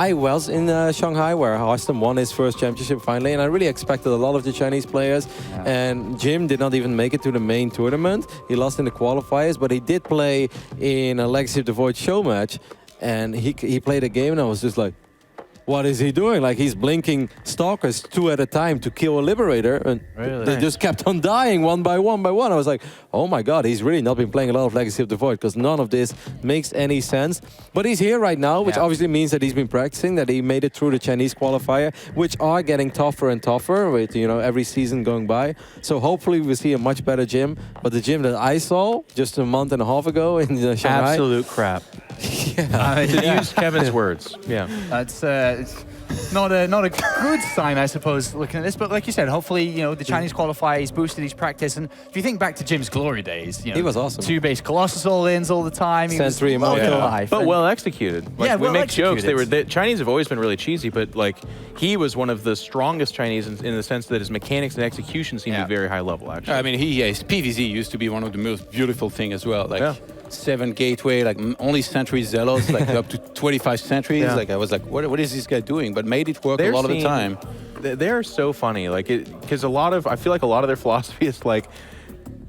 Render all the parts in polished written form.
I was in Shanghai where Hartstem won his first championship finally, and I really expected a lot of the Chinese players. Yeah. And Jim did not even make it to the main tournament. He lost in the qualifiers, but he did play in a Legacy of the Void show match, and he played a game, and I was just like, what is he doing? Like, he's blinking stalkers 2 at a time to kill a liberator, and they just kept on dying one by one by one. I was like, oh my god, he's really not been playing a lot of Legacy of the Void, because none of this makes any sense. But he's here right now, which obviously means that he's been practicing, that he made it through the Chinese qualifier, which are getting tougher and tougher with, you know, every season going by. So hopefully we'll see a much better Jim. But the Jim that I saw just a month and a half ago in Shanghai, absolute crap. To use Kevin's words. Yeah, that's it's not a good sign, I suppose, looking at this. But like you said, hopefully, you know, the Chinese qualifier, he's boosted his practice. And if you think back to Jim's glory days, you know, he was awesome. 2 base Colossus all-ins all the time. Sentry immortal. But well executed. Like, we make jokes. The Chinese have always been really cheesy, but like he was one of the strongest Chinese in the sense that his mechanics and execution seemed to be very high level. Actually, I mean, his PvZ used to be one of the most beautiful things as well. Like 7 gateway, like only sentry zealots, like up to 25 sentries. Like I was like, what is this guy doing? But made it work a lot of the time. They're so funny, like because I feel like a lot of their philosophy is like,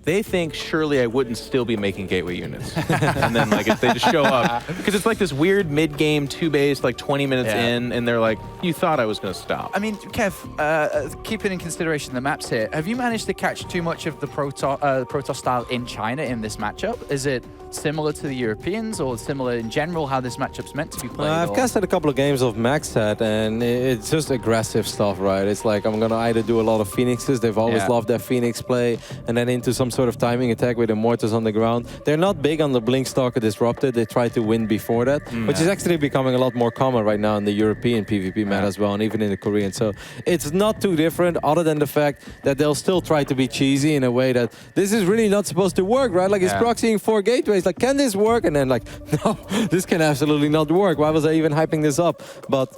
they think surely I wouldn't still be making gateway units, and then like if they just show up, because it's like this weird mid-game 2-base, like 20 minutes in, and they're like, you thought I was going to stop. I mean, Kev, keeping in consideration the maps here, have you managed to catch too much of the Protoss style in China in this matchup? Is it similar to the Europeans, or similar in general how this matchup's meant to be played? I've casted a couple of games of Maxset, and it's just aggressive stuff, right? It's like I'm gonna either do a lot of Phoenixes. They've always loved their Phoenix play, and then into some sort of timing attack with Immortals on the ground. They're not big on the Blink Stalker Disrupted. They try to win before that, which is actually becoming a lot more common right now in the European PvP meta as well, and even in the Korean. So it's not too different, other than the fact that they'll still try to be cheesy in a way that this is really not supposed to work, right? Like, it's proxying 4 gateways. Like, can this work? And then like, no, this can absolutely not work. Why was I even hyping this up? But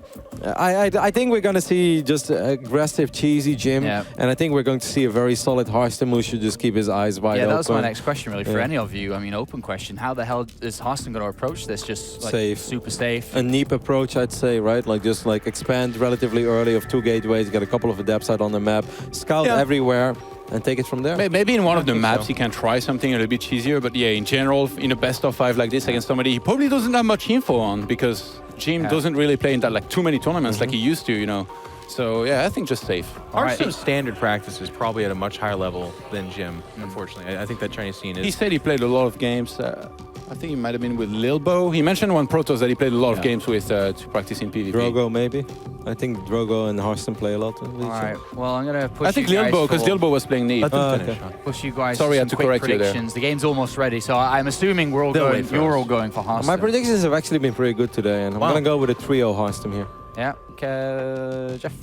I think we're going to see just aggressive, cheesy Jim, and I think we're going to see a very solid Hartstem who should just keep his eyes wide open. That was my next question, really, for any of you. I mean, open question. How the hell is Hartstem going to approach this? Just like safe. Super safe? A neep approach, I'd say, right? Like, just like expand relatively early of 2 gateways, get a couple of adepts out on the map, scout everywhere, and take it from there. Maybe in one of the maps he can try something a little bit easier, but yeah, in general, in a best of 5 like this against somebody he probably doesn't have much info on, because Jim doesn't really play in that like too many tournaments like he used to, you know. So yeah, I think just safe. Hartstem's standard practice is probably at a much higher level than Jim, unfortunately. I think that Chinese scene is... He said he played a lot of games. I think he might have been with Lil Bo. He mentioned on Protoss that he played a lot of games with to practice in PvP. Drogo, maybe. I think Drogo and Hartstem play a lot. Alright, well, I'm going to push I think Lil Bo, because Lil Bo was playing Neat. Push you guys. Sorry, I had to correct you there. The game's almost ready, so I'm assuming we're all going, you're all going for Hartstem. My predictions have actually been pretty good today, and I'm going to go with a trio Hartstem here. Yeah, Jeff?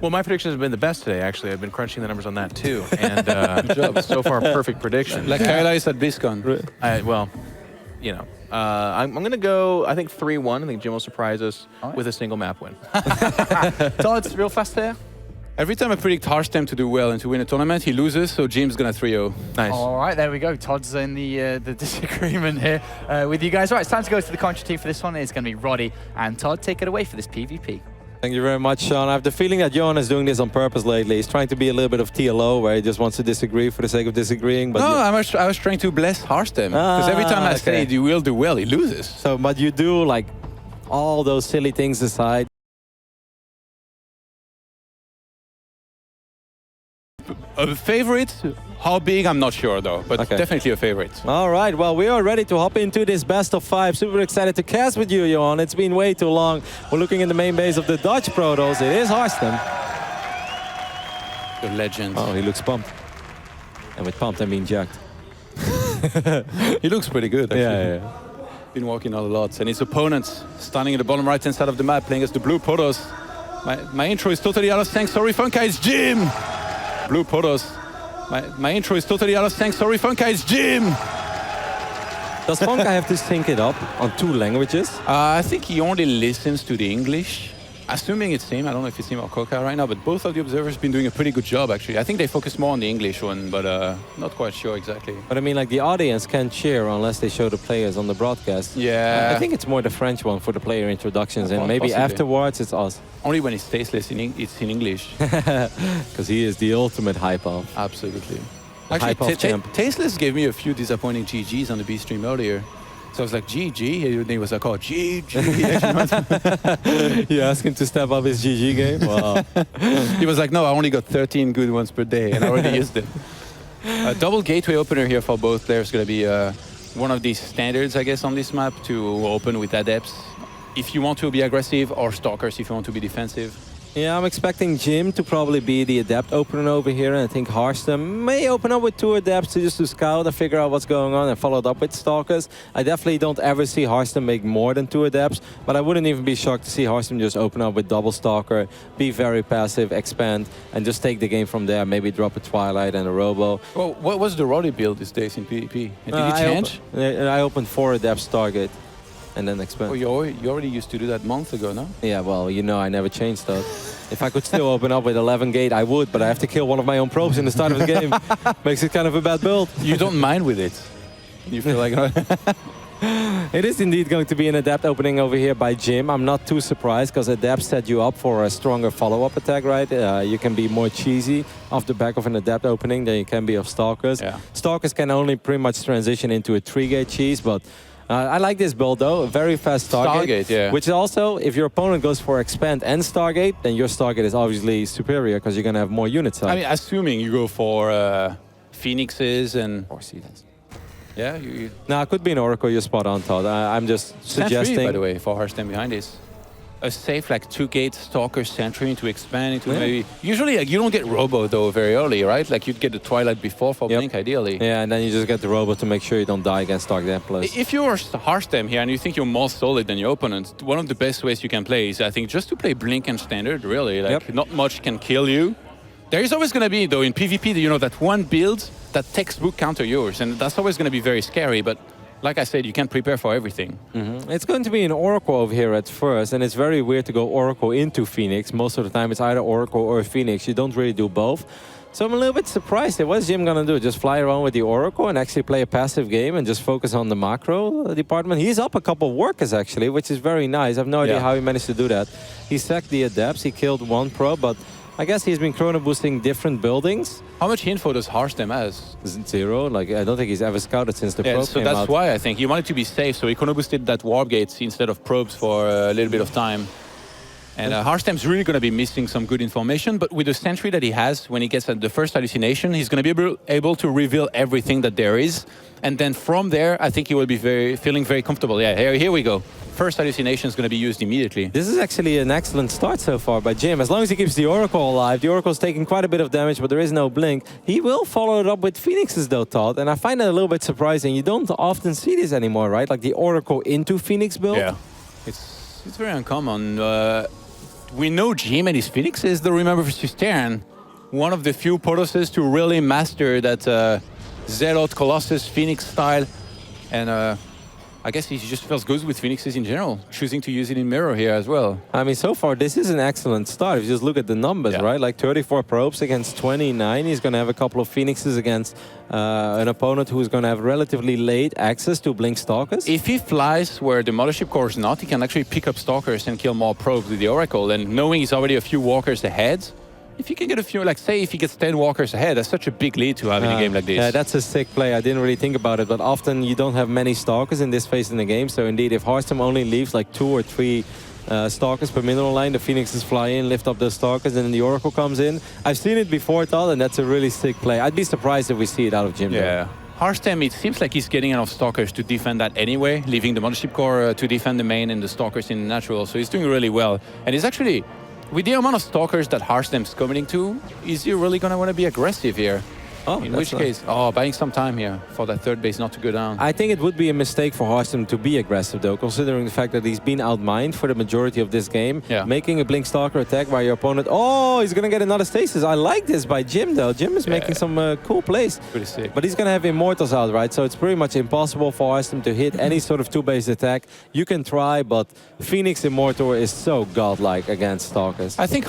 Well, my predictions have been the best today, actually. I've been crunching the numbers on that, too. And so far, perfect prediction. Like Kyla is at BlizzCon. Well, you know. I'm going to go, I think, 3-1. I think Jim will surprise us with a single map win. Todd, real fast there. Every time I predict Hartstem to do well and to win a tournament, he loses, so Jim's going to 3-0. Nice. All right, there we go. Todd's in the disagreement here with you guys. All right, it's time to go to the contra team for this one. It's going to be Roddy and Todd. Take it away for this PvP. Thank you very much, Sean. I have the feeling that Johan is doing this on purpose lately. He's trying to be a little bit of TLO, where he just wants to disagree for the sake of disagreeing. But no, I was trying to bless Hartstem, because every time I say you will do well, he loses. So, but you do, like, all those silly things aside. A favorite? How big? I'm not sure, though, but definitely a favorite. All right, well, we are ready to hop into this best of 5. Super excited to cast with you, Johan. It's been way too long. We're looking in the main base of the Dutch Protoss. It is Hartstem. The legend. Oh, he looks pumped. And with pumped, I mean jacked. He looks pretty good, actually. Yeah. Been walking a lot. And his opponents standing in the bottom right-hand side of the map, playing as the Blue Protoss. My intro is totally out of sync. Sorry, Funka, it's Jim! Blue Protoss. My intro is totally out of sync. Sorry, Funka, it's Jim! Does Funka have to sync it up on 2 languages? I think he only listens to the English. assuming it's him, I don't know if it's him or Coca right now, but both of the observers have been doing a pretty good job, actually. I think they focus more on the English one, but not quite sure exactly. But I mean, like, the audience can't cheer unless they show the players on the broadcast. Yeah. I think it's more the French one for the player introductions, and Well, maybe possibly. afterwards it's us. Only when it's tasteless, it's in English. Because he is the ultimate hype-off. Absolutely. Hype-off Actually, champ. Tasteless gave me a few disappointing GGs on the B stream earlier. So I was like, GG? And he was like, oh, GG. You ask him to step up his GG game? Wow. He was like, no, I only got 13 good ones per day, and I already used it. Double gateway opener here for both players. Going to be one of these standards, I guess, on this map to open with adepts. If you want to be aggressive, or stalkers if you want to be defensive. Yeah, I'm expecting Jim to probably be the adept opener over here, and I think Hartstem may open up with 2 adepts just to scout and figure out what's going on and follow it up with stalkers. I definitely don't ever see Hartstem make more than 2 adepts, but I wouldn't even be shocked to see Hartstem just open up with double stalker, be very passive, expand, and just take the game from there. Maybe drop a Twilight and a Robo. Well, what was the Roddy build these days in PvP? And did it change? I opened 4 adepts target and then expand. Oh, you already used to do that months ago, no? Yeah, well, you know, I never changed that. If I could still open up with 11 gate, I would, but I have to kill one of my own probes in the start of the game. Makes it kind of a bad build. You don't mind with it. You feel like... It is indeed going to be an adept opening over here by Jim. I'm not too surprised because adept set you up for a stronger follow-up attack, right? You can be more cheesy off the back of an adept opening than you can be of stalkers. Yeah. Stalkers can only pretty much transition into a 3-gate cheese, but I like this build though, a very fast Stargate. Stargate, yeah. Which also, if your opponent goes for expand and Stargate, then your Stargate is obviously superior because you're going to have more units. I mean, assuming you go for Phoenixes and... Or Seasons. Yeah, you... No, it could be an Oracle, you're spot on, Todd. I'm just suggesting... Sentry, by the way, for Hartstem behind this. A safe, like, 2-gate Stalker Sentry into expand into maybe... Usually, like, you don't get Robo, though, very early, right? Like, you'd get the Twilight before for Blink, ideally. Yeah, and then you just get the Robo to make sure you don't die against Dark Templars. If you're Hartstem here and you think you're more solid than your opponent, one of the best ways you can play is, I think, just to play Blink and Standard, really. Like, not much can kill you. There is always going to be, though, in PvP, you know, that one build that textbook counter yours, and that's always going to be very scary, but like I said, you can prepare for everything. It's going to be an Oracle over here at first, and it's very weird to go Oracle into Phoenix. Most of the time, it's either Oracle or Phoenix. You don't really do both. So I'm a little bit surprised. What's Jim going to do? Just fly around with the Oracle and actually play a passive game and just focus on the macro department? He's up a couple of workers, actually, which is very nice. I have no idea how he managed to do that. He sacked the Adepts. He killed 1 pro, but I guess he's been chrono boosting different buildings. How much info does Hartstem has? 0. Like, I don't think he's ever scouted since the probe so came that's out. why I think he wanted to be safe, so he chrono boosted that warp gates instead of probes for a little bit of time. And Hartstem's really going to be missing some good information, but with the sentry that he has, when he gets the first hallucination, he's going to be able to reveal everything that there is. And then from there, I think he will be feeling very comfortable. Yeah, here we go. First hallucination is going to be used immediately. This is actually an excellent start so far by Jim. As long as he keeps the Oracle alive, the Oracle's taking quite a bit of damage, but there is no blink. He will follow it up with Phoenixes though, Todd, and I find that a little bit surprising. You don't often see this anymore, right? Like the Oracle into Phoenix build. Yeah, it's very uncommon. We know Jim and his Phoenixes, though. Remember versus Terran, one of the few Protosses to really master that Zealot, Colossus, Phoenix style, and I guess he just feels good with Phoenixes in general, choosing to use it in mirror here as well. I mean, so far, this is an excellent start. If you just look at the numbers, right? Like 34 probes against 29. He's going to have a couple of Phoenixes against an opponent who's going to have relatively late access to Blink Stalkers. If he flies where the Mothership Core is not, he can actually pick up Stalkers and kill more probes with the Oracle. And knowing he's already a few walkers ahead, if you can get a few, like say if he gets 10 walkers ahead, that's such a big lead to have in a game like this. Yeah, that's a sick play. I didn't really think about it, but often you don't have many Stalkers in this phase in the game. So indeed, if Hartstem only leaves like 2 or 3 Stalkers per mineral line, the Phoenixes fly in, lift up those Stalkers, and then the Oracle comes in. I've seen it before, Todd, and that's a really sick play. I'd be surprised if we see it out of Jim. Yeah. Hartstem, it seems like he's getting enough Stalkers to defend that anyway, leaving the Mothership Core to defend the main and the Stalkers in the natural. So he's doing really well. And he's actually, with the amount of Stalkers that Hartstem's committing to, is he really going to want to be aggressive here? Oh, In that's which nice. case, buying some time here for that third base not to go down. I think it would be a mistake for Hartstem to be aggressive, though, considering the fact that he's been outmined for the majority of this game. Yeah. Making a Blink Stalker attack by your opponent. Oh, he's going to get another stasis. I like this by Jim, though. Jim is making some cool plays. Pretty sick. But he's going to have Immortals out, right? So it's pretty much impossible for Hartstem to hit any sort of two-base attack. You can try, but Phoenix Immortal is so godlike against Stalkers. I think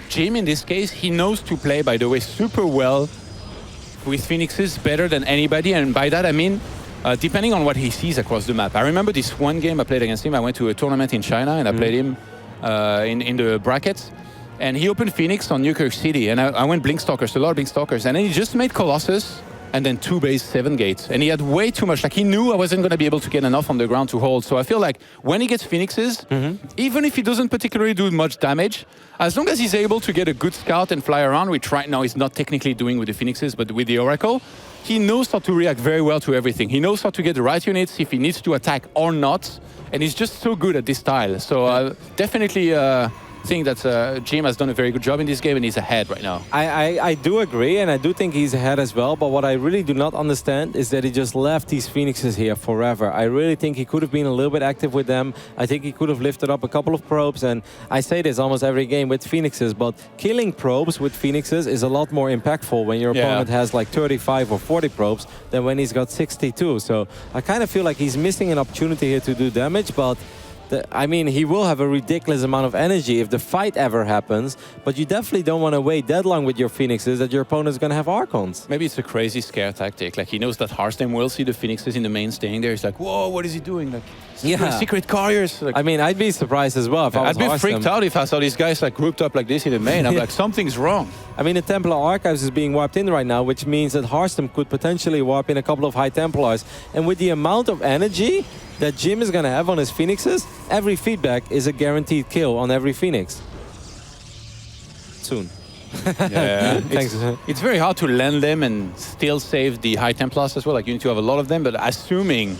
Jim, in this case, he knows to play, by the way, super well with Phoenixes, better than anybody. And by that, I mean, depending on what he sees across the map. I remember this one game I played against him. I went to a tournament in China, and I played him in the brackets. And he opened Phoenix on Newkirk City. And I went Blink Stalkers, a lot of Blink Stalkers. And then he just made Colossus, and then 2-base 7 gates. And he had way too much. Like, he knew I wasn't going to be able to get enough on the ground to hold. So I feel like when he gets Phoenixes, even if he doesn't particularly do much damage, as long as he's able to get a good scout and fly around, which right now he's not technically doing with the Phoenixes, but with the Oracle, he knows how to react very well to everything. He knows how to get the right units, if he needs to attack or not. And he's just so good at this style. So definitely think that Jim has done a very good job in this game, and he's ahead right now. I do agree, and I do think he's ahead as well, but what I really do not understand is that he just left these Phoenixes here forever. I really think he could have been a little bit active with them. I think he could have lifted up a couple of probes, and I say this almost every game with Phoenixes, but killing probes with Phoenixes is a lot more impactful when your opponent has like 35 or 40 probes than when he's got 62. So I kind of feel like he's missing an opportunity here to do damage, but I mean, he will have a ridiculous amount of energy if the fight ever happens, but you definitely don't want to wait that long with your Phoenixes that your opponent's going to have Archons. Maybe it's a crazy scare tactic. Like, he knows that Hartstem will see the Phoenixes in the main staying there. He's like, whoa, what is he doing? Like, secret carriers. Like, I mean, I'd be surprised as well if I was I'd be Hartstem. freaked out if I saw these guys like grouped up like this in the main. I'm like, something's wrong. I mean, the Templar Archives is being warped in right now, which means that Hartstem could potentially warp in a couple of High Templars. And with the amount of energy that Jim is going to have on his Phoenixes, every feedback is a guaranteed kill on every Phoenix. Soon. Yeah, Thanks. it's very hard to land them and still save the High Templars as well. Like, you need to have a lot of them, but assuming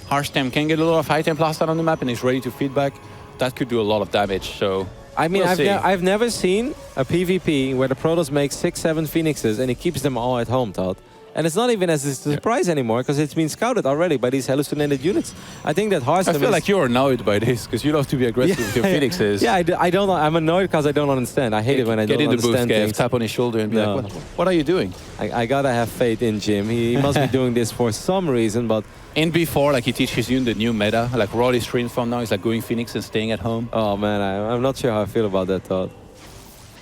Hartstem can get a lot of High Templars out on the map and is ready to feedback, that could do a lot of damage. So I mean, we'll I've never seen a PvP where the Protoss makes 6-7 Phoenixes and he keeps them all at home, Todd. And it's not even as a surprise anymore because it's been scouted already by these hallucinated units. I think that Hartstem I feel like you're annoyed by this because you love to be aggressive with your Phoenixes. Yeah, I don't know. I'm annoyed because I don't understand. I hate it when I don't understand Get in the booth, Kev, things. tap on his shoulder and be like, what are you doing? I gotta have faith in Jim. He must be doing this for some reason, but... In B4, like, he teaches you the new meta. Like, Roddy stream from now is like going Phoenix and staying at home. Oh man, I'm not sure how I feel about that, Todd.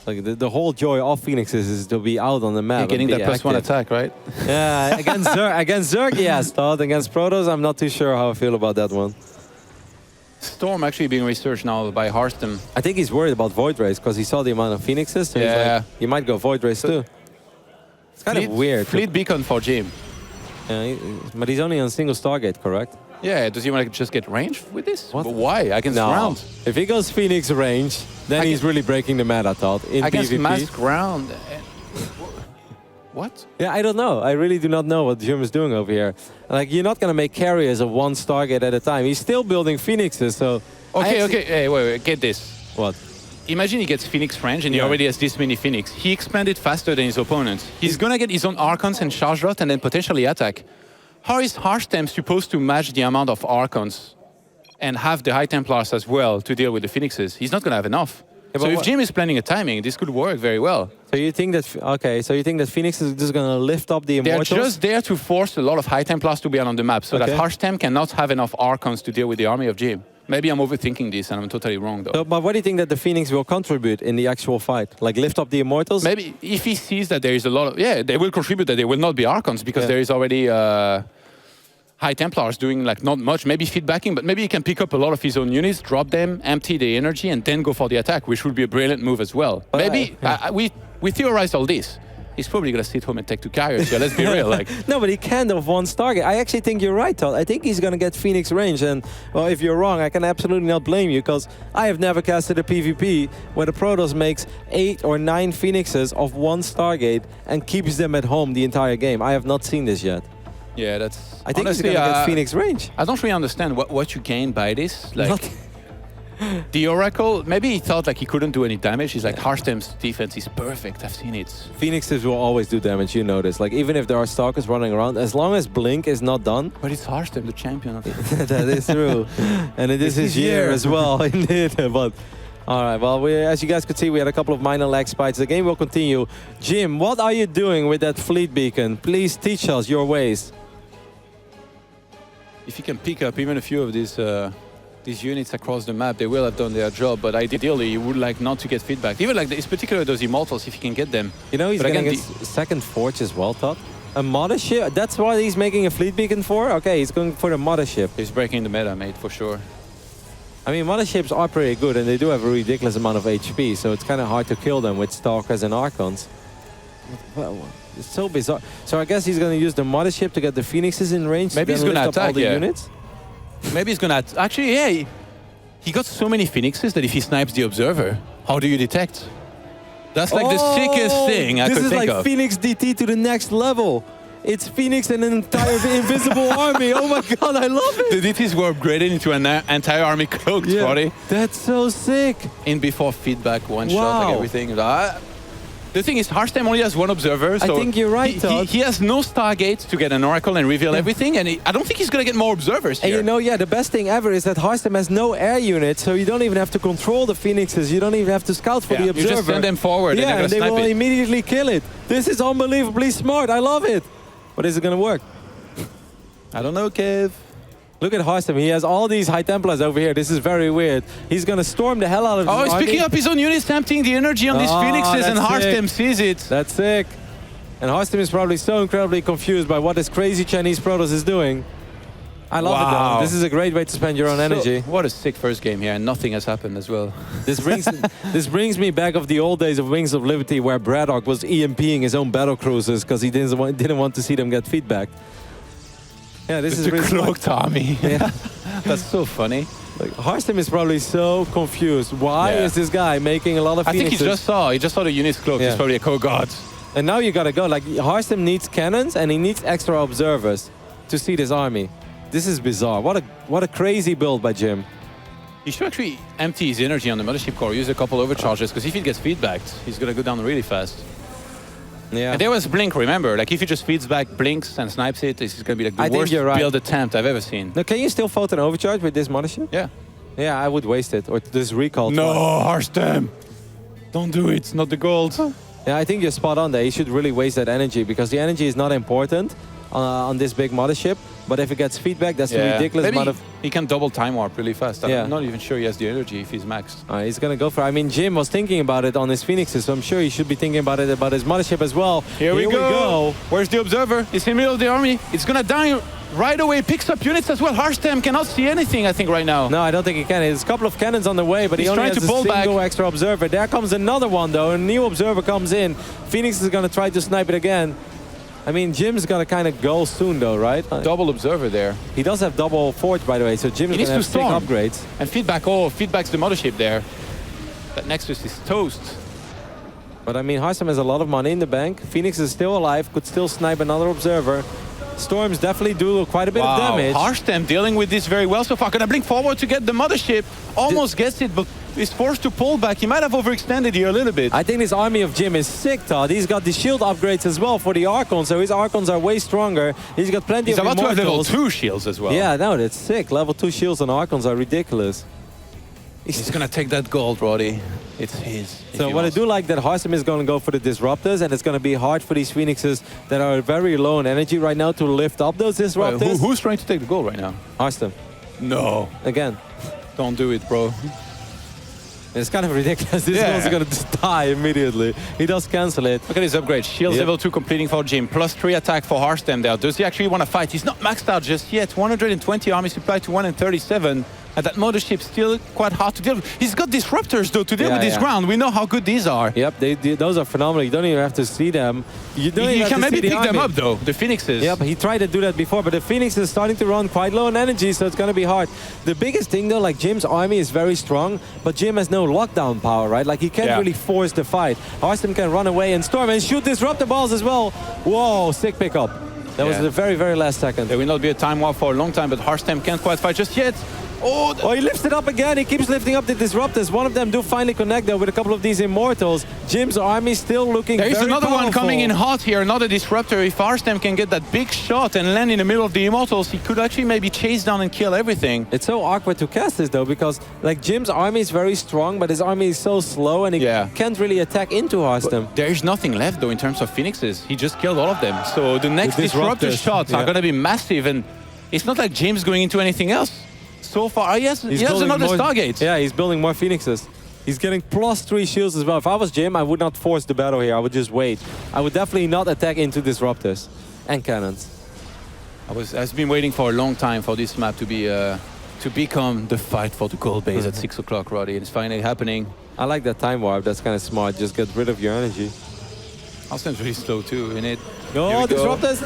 Like the whole joy of Phoenixes is to be out on the map. You're getting that +1 active. attack, right? Yeah, against Zerg, yes, Todd. Against Protoss, I'm not too sure how I feel about that one. Storm actually being researched now by Hartstem. I think he's worried about Void Race because he saw the amount of Phoenixes. So he's like, he might go Void Race too. It's kind of weird. Fleet Beacon for Jim. But he's only on single Stargate, correct? Yeah, does he want to just get range with this? What? But why? Against ground. If he goes Phoenix range, then he's really breaking the meta, Todd, in against PvP. mass ground. What? Yeah, I don't know. I really do not know what Jim is doing over here. Like, you're not going to make carriers of one Stargate at a time. He's still building Phoenixes, so... Okay. Hey, wait, get this. What? Imagine he gets Phoenix range and he already has this many Phoenix. He expanded faster than his opponents. He's going to get his own Archons and Charge Rot and then potentially attack. How is Hartstem supposed to match the amount of Archons and have the High Templars as well to deal with the Phoenixes? He's not going to have enough. Yeah, so if Jim is planning a timing, this could work very well. So you think that... Okay, so you think that Phoenix is just going to lift up the Immortals? They're just there to force a lot of High Templars to be on the map so that Hartstem cannot have enough Archons to deal with the army of Jim. Maybe I'm overthinking this and I'm totally wrong though. So, but what do you think that the Phoenix will contribute in the actual fight? Like lift up the Immortals? Maybe if he sees that there is a lot of... Yeah, they will contribute, that they will not be Archons because there is already... High Templars doing like not much, maybe feedbacking, but maybe he can pick up a lot of his own units, drop them, empty the energy, and then go for the attack, which would be a brilliant move as well. But maybe we theorized all this. He's probably gonna sit home and take 2 carriers. Yeah, let's be real. Like, no, but he can't have one Stargate. I actually think you're right, Todd. I think he's gonna get Phoenix range, and well, if you're wrong, I can absolutely not blame you because I have never casted a PvP where the Protoss makes 8 or 9 Phoenixes of one Stargate and keeps them at home the entire game. I have not seen this yet. yeah, that's... I think honestly, he's gonna get Phoenix range. I don't really understand what you gain by this. Like, The Oracle, maybe he thought like he couldn't do any damage. He's like, Hartstem's defense is perfect. I've seen it. Phoenixes will always do damage, you know this. Like, even if there are stalkers running around, as long as Blink is not done. But it's Hartstem, the champion of That is true. And it is his year as well, indeed. But, all right, well, as you guys could see, we had a couple of minor lag spikes. The game will continue. Jim, what are you doing with that fleet beacon? Please teach us your ways. If you can pick up even a few of these units across the map, they will have done their job, but ideally you would like not to get feedback. Even like this, particularly those immortals, if you can get them. You know, he's but getting again, his second forge as well, Todd. A mothership, that's what he's making a fleet beacon for? Okay, he's going for the mothership. He's breaking the meta, mate, for sure. I mean, motherships are pretty good, and they do have a ridiculous amount of HP, so it's kind of hard to kill them with Stalkers and Archons. Well, it's so bizarre. So I guess he's going to use the mothership to get the Phoenixes in range. Maybe he's going to attack all the units. Maybe he's going to... Actually, yeah. He got so many Phoenixes that if he snipes the Observer, how do you detect? That's like the sickest thing I could think of. This is like Phoenix DT to the next level. It's Phoenix and an entire invisible army. Oh my god, I love it. The DTs were upgraded into an entire army cloaked, buddy. That's so sick. In before feedback, one shot, like everything. The thing is, Hartstem only has one observer, so I think you're right, Todd. He has no Stargate to get an Oracle and reveal everything, and I don't think he's going to get more observers here. And you know, the best thing ever is that Hartstem has no air units, so you don't even have to control the Phoenixes. You don't even have to scout for the observer. You just send them forward and they will immediately kill it. This is unbelievably smart. I love it. But is it going to work? I don't know, Kev. Look at Hartstem. He has all these High Templars over here. This is very weird. He's going to storm the hell out of this he's army. picking up his own units, emptying the energy on these Phoenixes, and Hartstem sees it. That's sick. And Hartstem is probably so incredibly confused by what this crazy Chinese Protoss is doing. I love it, though. This is a great way to spend your own energy. What a sick first game here, and nothing has happened as well. This brings me back of the old days of Wings of Liberty, where Braddock was EMPing his own battle cruisers because he didn't want to see them get feedback. Yeah, this is the really cloaked army. Yeah. That's so funny. Like, Hartstem is probably so confused. Why is this guy making a lot of Phoenixes? I think he just saw the units cloaked. He's probably like, oh god. And now you gotta go. Like, Hartstem needs cannons and he needs extra observers to see this army. This is bizarre. What a crazy build by Jim. He should actually empty his energy on the mothership core, use a couple overcharges, because if he gets feedbacked, he's gonna go down really fast. Yeah. And there was Blink, remember? Like, if he just feeds back, blinks, and snipes it, this is going to be like the worst build attempt I've ever seen. Now, can you still vote an overcharge with this mothership? Yeah. Yeah, I would waste it. Or this recall. No, Hartstem! Don't do it, not the gold. Yeah, I think you're spot on there. You should really waste that energy, because the energy is not important on this big mothership. But if it gets feedback, that's a ridiculous amount of... He can double time warp really fast. I'm not even sure he has the energy if he's maxed. He's going to go for it. I mean, Jim was thinking about it on his Phoenixes, so I'm sure he should be thinking about it about his mothership as well. Here we go. Where's the observer? It's in the middle of the army. It's going to die right away. Picks up units as well. Hartstem cannot see anything, I think, right now. No, I don't think he can. There's a couple of cannons on the way, but he only has a single extra observer. There comes another one, though. A new observer comes in. Phoenix is going to try to snipe it again. I mean, Jim's going to kind of go soon, though, right? Double observer there. He does have double forge, by the way, so Jim is going to have sick upgrades. And feedback's the mothership there. That Nexus is toast. But I mean, Hartstem has a lot of money in the bank. Phoenix is still alive, could still snipe another observer. Storms definitely do quite a bit of damage. Hartstem dealing with this very well so far. Gonna blink forward to get the mothership. Almost gets it, but is forced to pull back. He might have overextended here a little bit. I think this army of Jim is sick, Todd. He's got the shield upgrades as well for the Archons, so his Archons are way stronger. He's got plenty of immortals. He's about to have level 2 shields as well. Yeah, no, that's sick. Level 2 shields on Archons are ridiculous. He's gonna take that gold, Roddy. It's his. So what I do like that Hartstem is going to go for the Disruptors, and it's going to be hard for these Phoenixes that are very low in energy right now to lift up those Disruptors. Well, who's trying to take the gold right now? Hartstem. No. Again. Don't do it, bro. It's kind of ridiculous. This guy's going to just die immediately. He does cancel it. Look at his upgrade. Shields level 2 completing for Jim. +3 attack for Hartstem there. Does he actually want to fight? He's not maxed out just yet. 120 army supply to 137. And that mothership still quite hard to deal with. He's got disruptors, though, to deal with this ground. We know how good these are. Yep, those are phenomenal. You don't even have to see them. You can maybe pick them up, though, the Phoenixes. Yep, he tried to do that before, but the Phoenix is starting to run quite low on energy, so it's going to be hard. The biggest thing, though, like Jim's army is very strong, but Jim has no lockdown power, right? Like, he can't really force the fight. Hartstem can run away and storm and shoot disruptor balls as well. Whoa, sick pickup. That was the very, very last second. There will not be a time warp for a long time, but Hartstem can't quite fight just yet. Oh, he lifts it up again. He keeps lifting up the disruptors. One of them do finally connect though with a couple of these immortals. Jim's army still looking very There's another powerful. one coming in hot here, another disruptor. If Hartstem can get that big shot and land in the middle of the immortals, he could actually maybe chase down and kill everything. It's so awkward to cast this though, because like Jim's army is very strong, but his army is so slow and he can't really attack into Hartstem. There is nothing left though in terms of phoenixes. He just killed all of them. So the next disruptor shots are going to be massive, and it's not like Jim's going into anything else. So far, he has another Stargate. Yeah, he's building more phoenixes. He's getting +3 shields as well. If I was Jim, I would not force the battle here. I would just wait. I would definitely not attack into disruptors and cannons. I've been waiting for a long time for this map to be to become the fight for the gold base at 6 o'clock, Roddy. It's finally happening. I like that time warp. That's kind of smart. Just get rid of your energy. Hartstem's really slow too, in it. Oh, disruptors!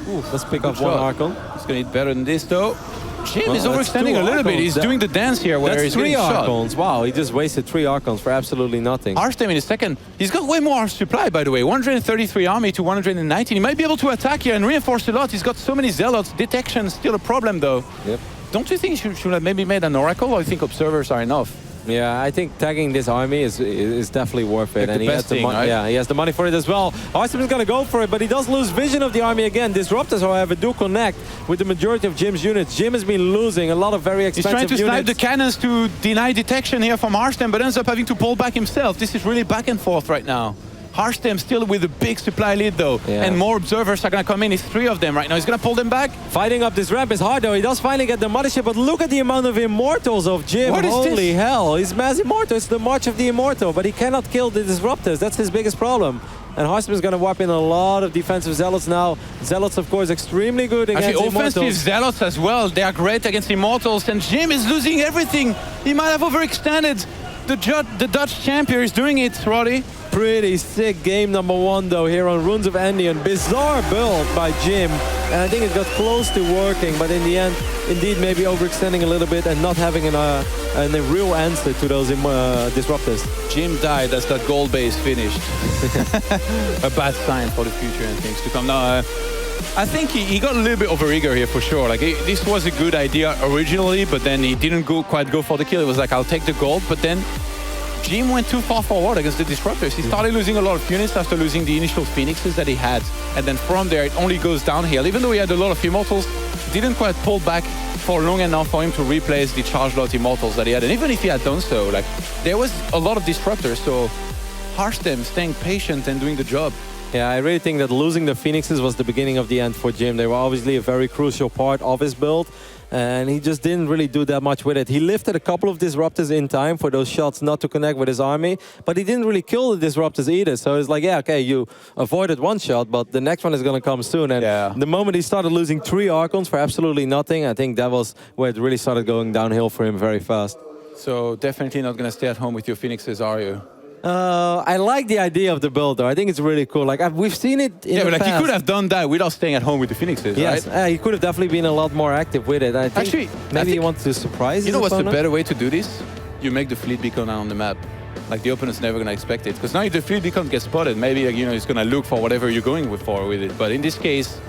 Ooh, let's pick up one Archon. He's gonna eat better than this though. Jim is that's overextending a little bit. He's doing the dance here where he's three getting Archons. shot. Wow, he just wasted 3 Archons for absolutely nothing. Hartstem in a second. He's got way more supply, by the way. 133 army to 119. He might be able to attack here and reinforce a lot. He's got so many zealots. Detection still a problem though. Yep. Don't you think he should have maybe made an oracle, or you think observers are enough? Yeah, I think tagging this army is definitely worth it. Like and the he has best thing, the money. right? Yeah, he has the money for it as well. Hartstem is going to go for it, but he does lose vision of the army again. Disruptors, however, do connect with the majority of Jim's units. Jim has been losing a lot of very expensive units. He's trying to snipe the cannons to deny detection here from Hartstem, but ends up having to pull back himself. This is really back and forth right now. Hartstem still with a big supply lead though, and more observers are going to come in. It's 3 of them right now. He's going to pull them back. Fighting up this ramp is hard though. He does finally get the mothership, but look at the amount of immortals of Jim. What is Holy this? hell. He's mass immortal. It's the march of the immortal, but he cannot kill the disruptors. That's his biggest problem. And Hartstem is going to wipe in a lot of defensive zealots now. Zealots, of course, extremely good against Actually, offensive immortals. zealots as well. They are great against immortals, and Jim is losing everything. He might have overextended. The Dutch champion is doing it, Roddy. Pretty sick game number 1 though here on Runes of Endian. Bizarre build by Jim, and I think it got close to working, but in the end, indeed maybe overextending a little bit and not having a real answer to those disruptors. Jim died as that gold base finished. A bad sign for the future and things to come. Now, I think he got a little bit overeager here for sure. Like this was a good idea originally, but then he didn't quite go for the kill. It was like, I'll take the gold, but then Jim went too far forward against the disruptors. He started losing a lot of units after losing the initial phoenixes that he had, and then from there it only goes downhill. Even though he had a lot of immortals, didn't quite pull back for long enough for him to replace the charge lot immortals that he had. And even if he had done so, like there was a lot of disruptors, so Hartstem staying patient and doing the job. Yeah, I really think that losing the Phoenixes was the beginning of the end for Jim. They were obviously a very crucial part of his build, and he just didn't really do that much with it. He lifted a couple of disruptors in time for those shots not to connect with his army, but he didn't really kill the disruptors either. So it's like, yeah, okay, you avoided one shot, but the next one is going to come soon. And the moment he started losing 3 Archons for absolutely nothing, I think that was where it really started going downhill for him very fast. So definitely not going to stay at home with your Phoenixes, are you? I like the idea of the build, though. I think it's really cool. Like we've seen it in the but like past. he could have done that without staying at home with the Phoenixes, yes, right? He could have definitely been a lot more active with it. I think Actually, maybe he wants to surprise his You know what's the opponent? better way to do this? You make the fleet beacon on the map. Like the opponent's never gonna expect it, because now if the fleet beacon gets spotted, maybe like, he's gonna look for whatever you're going for with it. But in this case,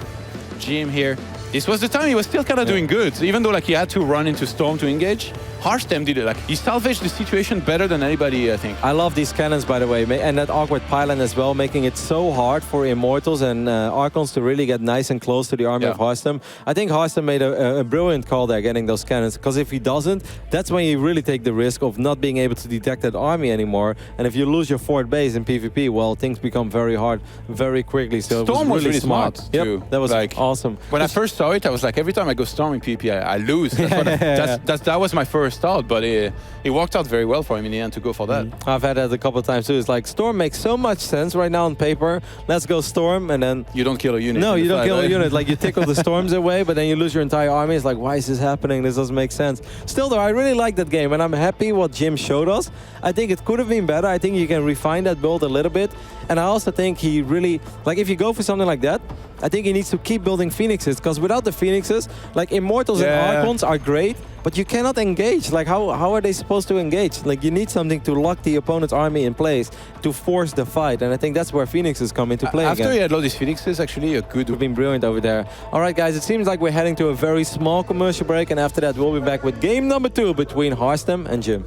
Jim here, this was the time he was still kind of doing good, even though like he had to run into Storm to engage. Hartstem did it. Like he salvaged the situation better than anybody, I think. I love these cannons, by the way, and that awkward pylon as well, making it so hard for Immortals and Archons to really get nice and close to the army of Hartstem. I think Hartstem made a brilliant call there, getting those cannons, because if he doesn't, that's when you really take the risk of not being able to detect that army anymore. And if you lose your fort base in PvP, well, things become very hard very quickly. So Storm it was really smart Yep, too. that was like, awesome. When I first saw it, I was like, every time I go Storm in PvP, I lose. That was my first thought, but it worked out very well for him in the end to go for that. I've had that a couple of times too. It's like, Storm makes so much sense right now on paper. Let's go Storm, and then you don't kill a unit. No, you don't kill a unit. Like you tickle the storms away, but then you lose your entire army. It's like, why is this happening? This doesn't make sense. Still though, I really like that game, and I'm happy what Jim showed us. I think it could have been better. I think you can refine that build a little bit. And I also think he really, like if you go for something like that, I think he needs to keep building Phoenixes, because without the Phoenixes, like Immortals and Archons are great, but you cannot engage. Like how are they supposed to engage? Like you need something to lock the opponent's army in place to force the fight, and I think that's where Phoenixes come into play After again. he had all these Phoenixes, actually a good... We've been brilliant over there. All right, guys, it seems like we're heading to a very small commercial break, and after that we'll be back with game number 2 between Hartstem and Jim.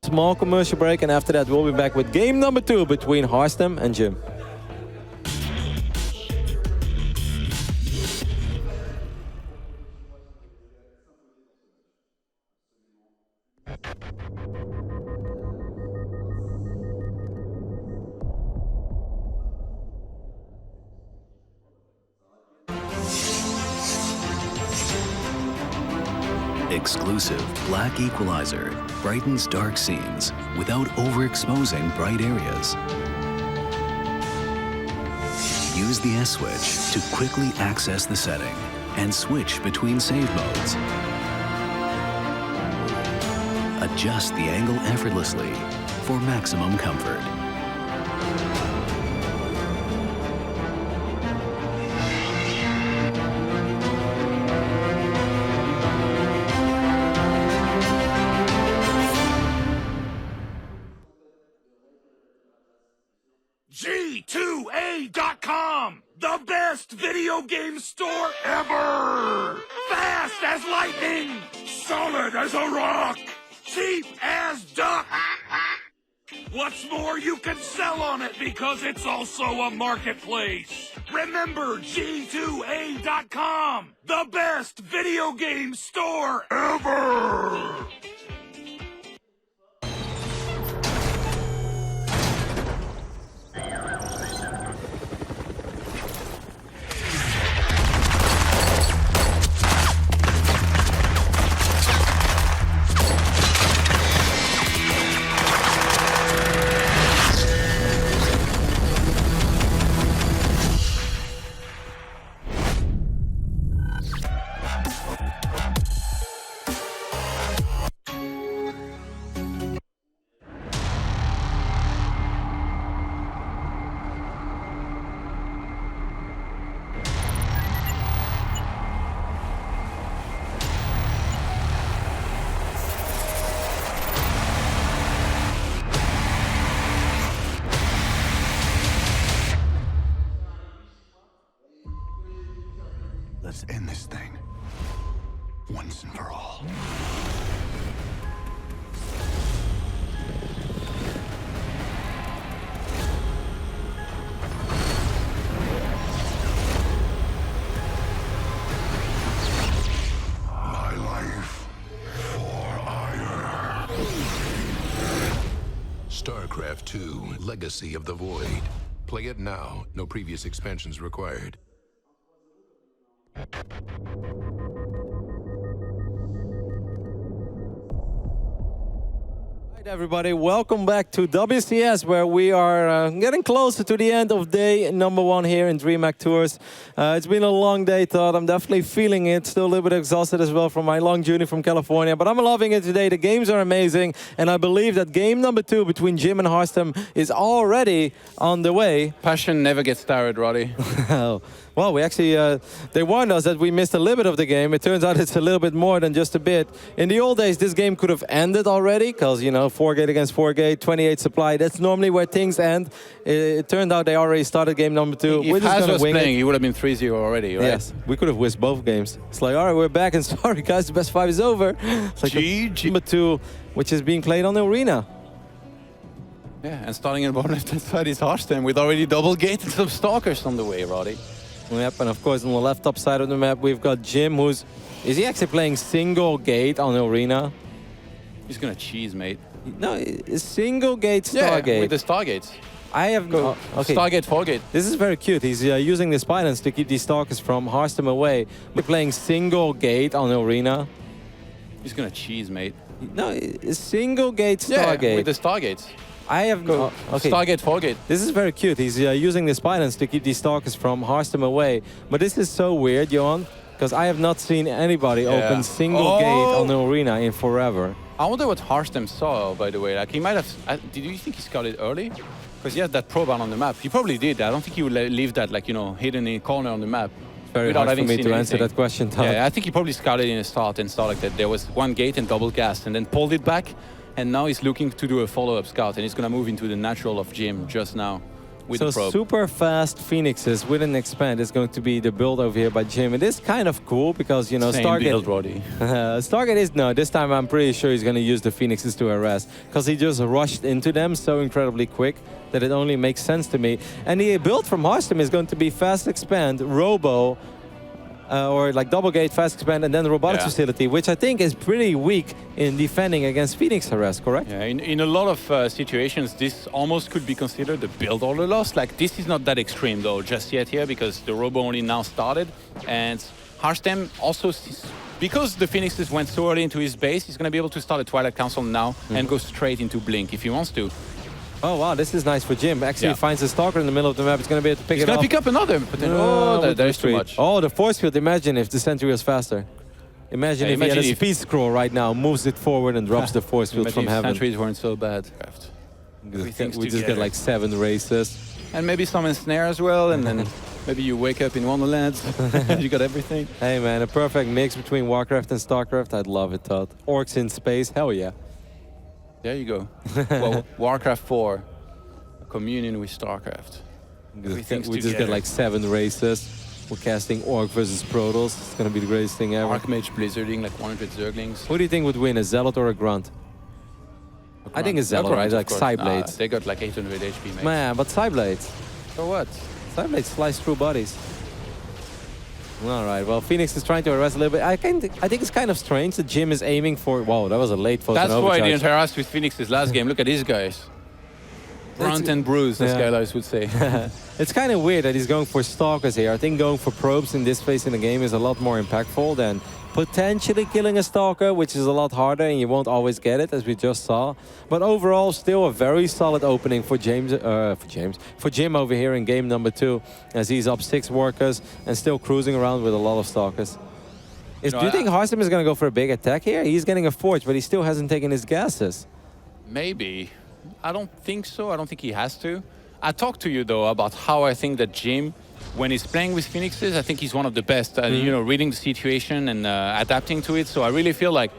Small commercial break, and after that we'll be back with game number 2 between Hartstem and Jim. Exclusive black equalizer brightens dark scenes without overexposing bright areas. Use the S switch to quickly access the setting and switch between save modes. Adjust the angle effortlessly for maximum comfort. G2A.com, the best video game store ever! Fast as lightning, solid as a rock, cheap as duck. What's more, you can sell on it because it's also a marketplace. Remember G2A.com, the best video game store ever! Let's end this thing once and for all. My life for ire. StarCraft 2, Legacy of the Void. Play it now. No previous expansions required. Right, everybody, welcome back to WCS, where we are getting closer to the end of day number 1 here in DreamHack Tours. It's been a long day, Todd. I'm definitely feeling it. Still a little bit exhausted as well from my long journey from California, but I'm loving it today. The games are amazing, and I believe that game number 2 between Jim and Hartstem is already on the way. Passion never gets tired, Roddy. Well, we actually, they warned us that we missed a little bit of the game. It turns out it's a little bit more than just a bit. In the old days, this game could have ended already, because, you know, 4-gate against 4-gate, 28 supply. That's normally where things end. It turned out they already started game number 2. If Haz was playing, he would have been 3-0 already, right? Yes, we could have whisked both games. It's like, all right, we're back, and sorry, guys, the best 5 is over. It's like GG. Number 2, which is being played on the arena. Yeah, and starting in the bottom left-hand side is Hartstem with already double gate and some stalkers on the way, Roddy. Yep, and of course on the left top side of the map we've got Jim, who's... Is he actually playing single gate on the arena? He's gonna cheese, mate. No, it's single gate Yeah, Stargate. with the Stargates. I have no... Okay. Stargate, 4-gate. This is very cute. He's using the Spiders to keep these stalkers from Hartstem away. We're playing single gate on the arena. He's gonna cheese, mate. No, it's single gate Yeah, Stargate. with the Stargates. I have no... Okay. Stargate, 4-gate. This is very cute. He's using the Spiders to keep these stalkers from Hartstem away. But this is so weird, Johan, because I have not seen anybody open single gate on the arena in forever. I wonder what Hartstem saw, by the way. Like, he might have... did you think he scouted early? Because he had that probe out on the map. He probably did. I don't think he would leave that, like, you know, hidden in a corner on the map. Very hard for me to answer that question, Todd. Yeah, I think he probably scouted in the start and saw like that there was one gate and double gassed and then pulled it back. And now he's looking to do a follow-up scout, and he's going to move into the natural of Jim just now with the probe. Super fast Phoenixes with an expand is going to be the build over here by Jim. It is kind of cool because, you know, Same build, Roddy. Stargate is, no, this time I'm pretty sure he's going to use the Phoenixes to harass because he just rushed into them so incredibly quick that it only makes sense to me. And the build from Hartstem is going to be fast expand, robo, or like double gate, fast expand, and then the robotics facility, which I think is pretty weak in defending against Phoenix harass, correct? Yeah, in a lot of situations, this almost could be considered a build order loss. Like, this is not that extreme, though, just yet here, because the robo only now started. And Hartstem also, because the Phoenixes went so early into his base, he's going to be able to start a Twilight Council now and go straight into Blink if he wants to. Oh, wow, this is nice for Jim. Actually, he finds a Stalker in the middle of the map. He's going to be able to pick it up. He's going to pick up another, but then, there's too much. Oh, the force field. Imagine if the Sentry was faster. Imagine if he had a speed scroll right now, moves it forward and drops the force field from heaven. Sentries weren't so bad. We just get like 7 races. And maybe some ensnare as well, and then maybe you wake up in Wonderland, you got everything. Hey man, a perfect mix between Warcraft and StarCraft. I'd love it, Todd. Orcs in space, hell yeah. There you go. Well, Warcraft 4, a communion with StarCraft. We just get like 7 races. We're casting Orc versus Protoss. It's going to be the greatest thing ever. Archmage blizzarding like 100 Zerglings. Who do you think would win, a Zealot or a Grunt? I think it's Zealot, right? Like Psyblades. They got like 800 HP, mate. Man, but Psyblades. For what? Psyblades slice through bodies. All right, well, Phoenix is trying to harass a little bit. I think it's kind of strange that Jim is aiming for... Wow, that was a late photon That's overcharge. why he didn't harass with Phoenix's last game. Look at these guys. Brunt and bruised, as Skylar's would say. It's kind of weird that he's going for Stalkers here. I think going for probes in this phase in the game is a lot more impactful than potentially killing a Stalker, which is a lot harder and you won't always get it, as we just saw. But overall, still a very solid opening for Jim over here in game number 2, as he's up 6 workers and still cruising around with a lot of Stalkers. Do you think Hartstem is going to go for a big attack here? He's getting a Forge, but he still hasn't taken his gases. Maybe. I don't think so. I don't think he has to. I talked to you, though, about how I think that Jim, when he's playing with Phoenixes, I think he's one of the best, you know, reading the situation and adapting to it. So I really feel like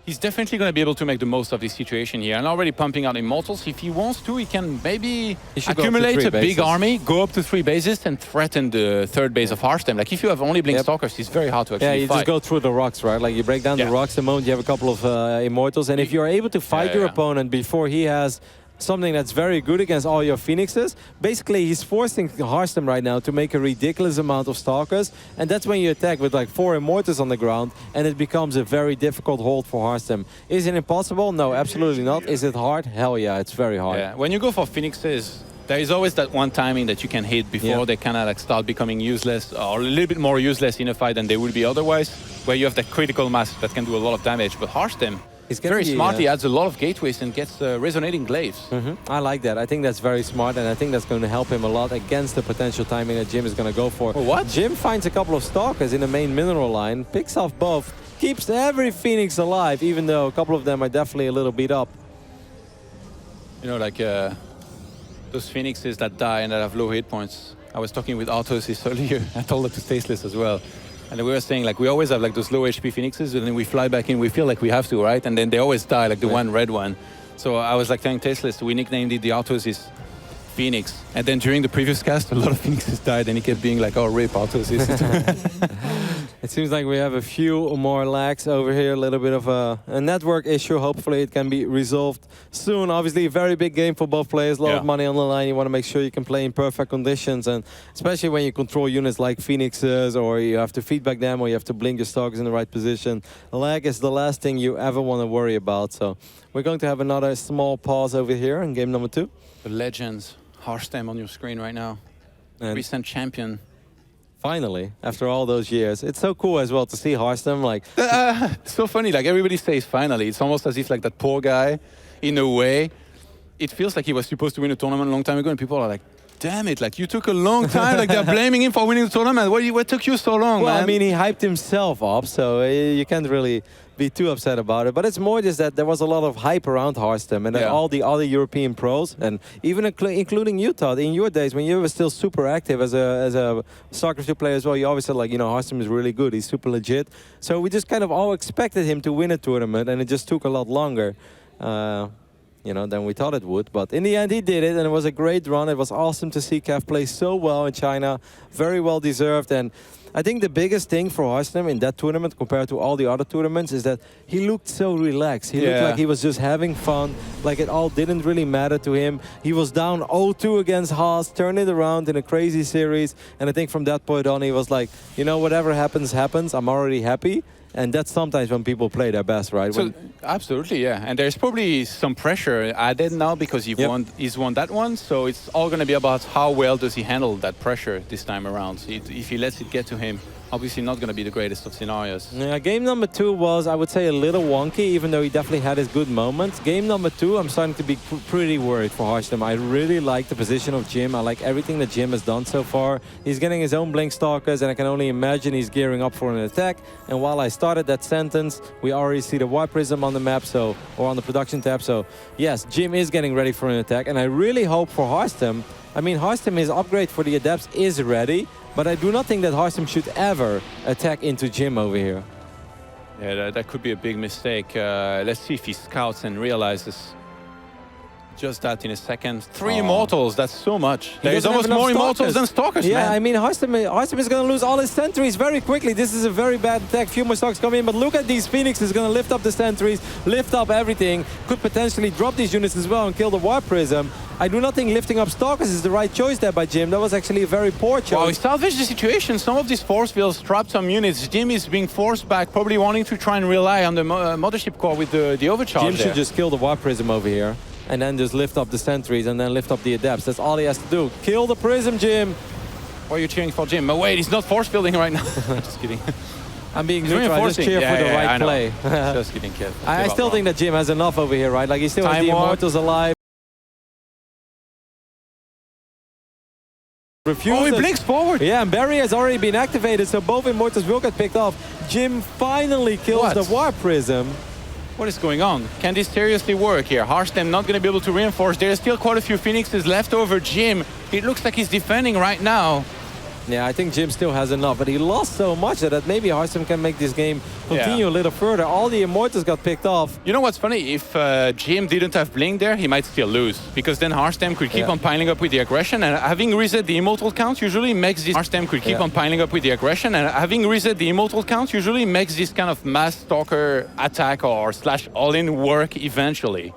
he's definitely going to be able to make the most of this situation here. And already pumping out Immortals. If he wants to, he can maybe accumulate a big army, go up to 3 bases, and threaten the 3rd base of Hartstem. Like, if you have only Blink Stalkers, it's very hard to actually fight. Yeah, you just go through the rocks, right? Like, you break down the rocks the moment you have a couple of Immortals. And if you're able to fight your opponent before he has something that's very good against all your Phoenixes, basically he's forcing Hartstem right now to make a ridiculous amount of Stalkers, and that's when you attack with like 4 Immortals on the ground, and it becomes a very difficult hold for Hartstem. Is it impossible? No, absolutely not. Is it hard? Hell yeah, it's very hard. Yeah, when you go for Phoenixes, there is always that one timing that you can hit before they kind of like start becoming useless, or a little bit more useless in a fight than they would be otherwise, where you have that critical mass that can do a lot of damage. But Hartstem, he's very smart. He adds a lot of gateways and gets resonating glaives. I like that. I think that's very smart, and I think that's going to help him a lot against the potential timing that Jim is going to go for. What? Jim finds a couple of Stalkers in the main mineral line, picks off both, keeps every Phoenix alive, even though a couple of them are definitely a little beat up. You know, like those Phoenixes that die and that have low hit points. I was talking with Artosis earlier. I told her to Tasteless as well. And we were saying, like, we always have like those low HP Phoenixes, and then we fly back in, we feel like we have to, right? And then they always die, like the one red one. So I was like telling Tasteless, we nicknamed it the Artosis Phoenix. And then during the previous cast, a lot of Phoenixes died, and he kept being like, oh, rip Artosis. It seems like we have a few more lags over here, a little bit of a network issue. Hopefully it can be resolved soon. Obviously a very big game for both players, a lot of money on the line. You want to make sure you can play in perfect conditions, and especially when you control units like Phoenixes, or you have to feedback them, or you have to blink your Stalkers in the right position. Lag is the last thing you ever want to worry about. So we're going to have another small pause over here in game number 2. The legends, Hartstem on your screen right now. And recent champion. Finally, after all those years. It's so cool as well to see Hartstem, like... so funny, like everybody says finally. It's almost as if like that poor guy, in a way, it feels like he was supposed to win a tournament a long time ago, and people are like, damn it, like you took a long time, like they're blaming him for winning the tournament. What took you so long, man? I mean, he hyped himself up, so you can't really be too upset about it. But it's more just that there was a lot of hype around Hartstem and then all the other European pros, and even including Utah in your days when you were still super active as a StarCraft 2 player as well. You always said, like, you know, Hartstem is really good. He's super legit. So we just kind of all expected him to win a tournament, and it just took a lot longer. You know, than we thought it would. But in the end, he did it, and it was a great run. It was awesome to see Kev play so well in China. Very well deserved. And I think the biggest thing for Hartstem in that tournament compared to all the other tournaments is that he looked so relaxed. He looked like he was just having fun, like it all didn't really matter to him. He was down 0-2 against Haas, turned it around in a crazy series. And I think from that point on, he was like, you know, whatever happens, happens. I'm already happy. And that's sometimes when people play their best, right? So, absolutely, yeah. And there's probably some pressure added now because he's won that one. So it's all going to be about how well does he handle that pressure this time around. So if he lets it get to him, obviously not going to be the greatest of scenarios. Yeah, game number 2 was, I would say, a little wonky, even though he definitely had his good moments. Game number 2, I'm starting to be pretty worried for Hartstem. I really like the position of Jim. I like everything that Jim has done so far. He's getting his own Blink Stalkers, and I can only imagine he's gearing up for an attack. And while I started that sentence, we already see the Warp Prism on the map, or on the production tab. So yes, Jim is getting ready for an attack, and I really hope for Hartstem. I mean, Hartstem, his upgrade for the Adepts is ready, but I do not think that Hartstem should ever attack into Jim over here. Yeah, that could be a big mistake. Let's see if he scouts and realizes just that in a second. 3 Immortals, that's so much. There's almost more Immortals than Stalkers, man. I mean, Hartstem is going to lose all his sentries very quickly. This is a very bad attack. Few more Stalkers come in, but look at these Phoenixes. Going to lift up the sentries, lift up everything. Could potentially drop these units as well and kill the Warp Prism. I do not think lifting up Stalkers is the right choice there by Jim. That was actually a very poor choice. Well, he salvaged the situation. Some of these force fields trapped some units. Jim is being forced back, probably wanting to try and rely on the mothership core with the overcharge. Jim should just kill the Warp Prism over here, and then just lift up the sentries and then lift up the Adepts. That's all he has to do. Kill the Prism, Jim. Why are you cheering for Jim? Oh, wait, he's not force fielding right now. Just kidding. I'm being neutral. I just cheer for the right play. Just kidding, kid. I still think that Jim has enough over here, right? Like, he still has the Immortals alive. Oh, he blinks forward. Yeah, and Barry has already been activated, so both Immortals will get picked off. Jim finally kills the Warp Prism. What is going on? Can this seriously work here? Hartstem not going to be able to reinforce. There's still quite a few Phoenixes left over Jim. It looks like he's defending right now. Yeah, I think Jim still has enough, but he lost so much that maybe Hartstem can make this game continue a little further. All the Immortals got picked off. You know what's funny? If Jim didn't have Blink there, he might still lose. Because then Hartstem could keep on piling up with the aggression, and having reset the Immortal count usually makes this... Hartstem could keep on piling up with the aggression, and having reset the Immortal count usually makes this kind of mass Stalker attack or / all-in work eventually.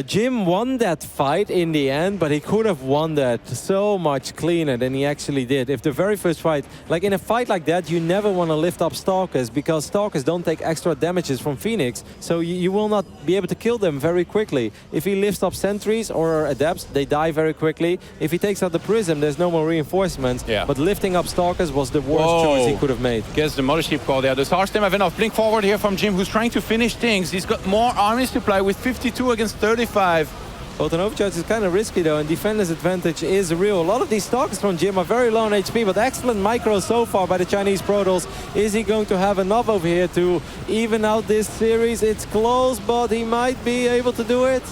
Jim won that fight in the end, but he could have won that so much cleaner than he actually did. If the very first fight, like in a fight like that, you never want to lift up Stalkers because Stalkers don't take extra damages from Phoenix, so you will not be able to kill them very quickly. If he lifts up Sentries or Adepts, they die very quickly. If he takes out the Prism, there's no more reinforcements, but lifting up Stalkers was the worst choice he could have made. Gets the Mothership call there. Does Hartstem have enough? Blink forward here from Jim, who's trying to finish things. He's got more armies to play with 52 against 35. Well, an overcharge is kind of risky though, and defender's advantage is real. A lot of these Stalkers from Jim are very low on HP, but excellent micro so far by the Chinese Protoss. Is he going to have enough over here to even out this series? It's close, but he might be able to do it.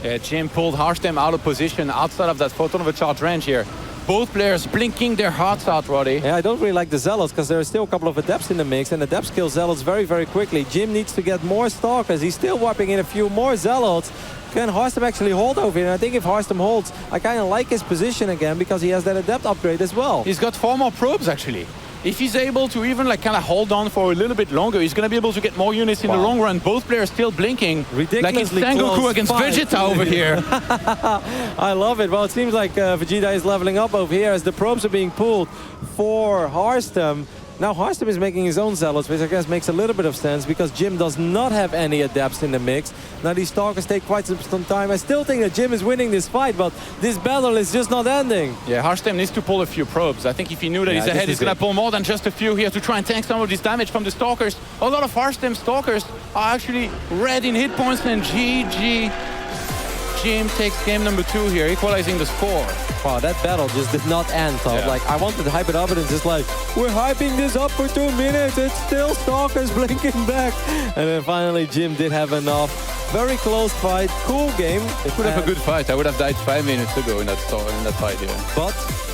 Yeah, Jim pulled Hartstem out of position outside of that photon of a charge range here. Both players blinking their hearts out, Roddy. Yeah, I don't really like the Zealots because there are still a couple of Adepts in the mix, and Adepts kill Zealots very, very quickly. Jim needs to get more Stalkers. He's still warping in a few more Zealots. Can Hartstem actually hold over here? And I think if Hartstem holds, I kind of like his position again because he has that Adept upgrade as well. He's got 4 more probes, actually. If he's able to even kind of hold on for a little bit longer, he's going to be able to get more units in the long run. Both players still blinking. Ridiculously like it's Sengoku against Vegeta over here. I love it. Well, it seems like Vegeta is leveling up over here as the probes are being pulled for Hartstem. Now Hartstem is making his own Zealots, which I guess makes a little bit of sense because Jim does not have any Adepts in the mix. Now these Stalkers take quite some time. I still think that Jim is winning this fight, but this battle is just not ending. Yeah, Hartstem needs to pull a few probes. I think if he knew that he's ahead, he's going to pull more than just a few here to try and tank some of this damage from the Stalkers. A lot of Hartstem Stalkers are actually red in hit points, and GG. Jim takes game number 2 here, equalizing the score. wow, that battle just did not end, Todd. Yeah. Like, I wanted to hype it up, and it's just like, we're hyping this up for 2 minutes. It's still Stalkers blinking back. And then finally, Jim did have enough. Very close fight, cool game. It could have a good fight. I would have died 5 minutes ago in that fight here. But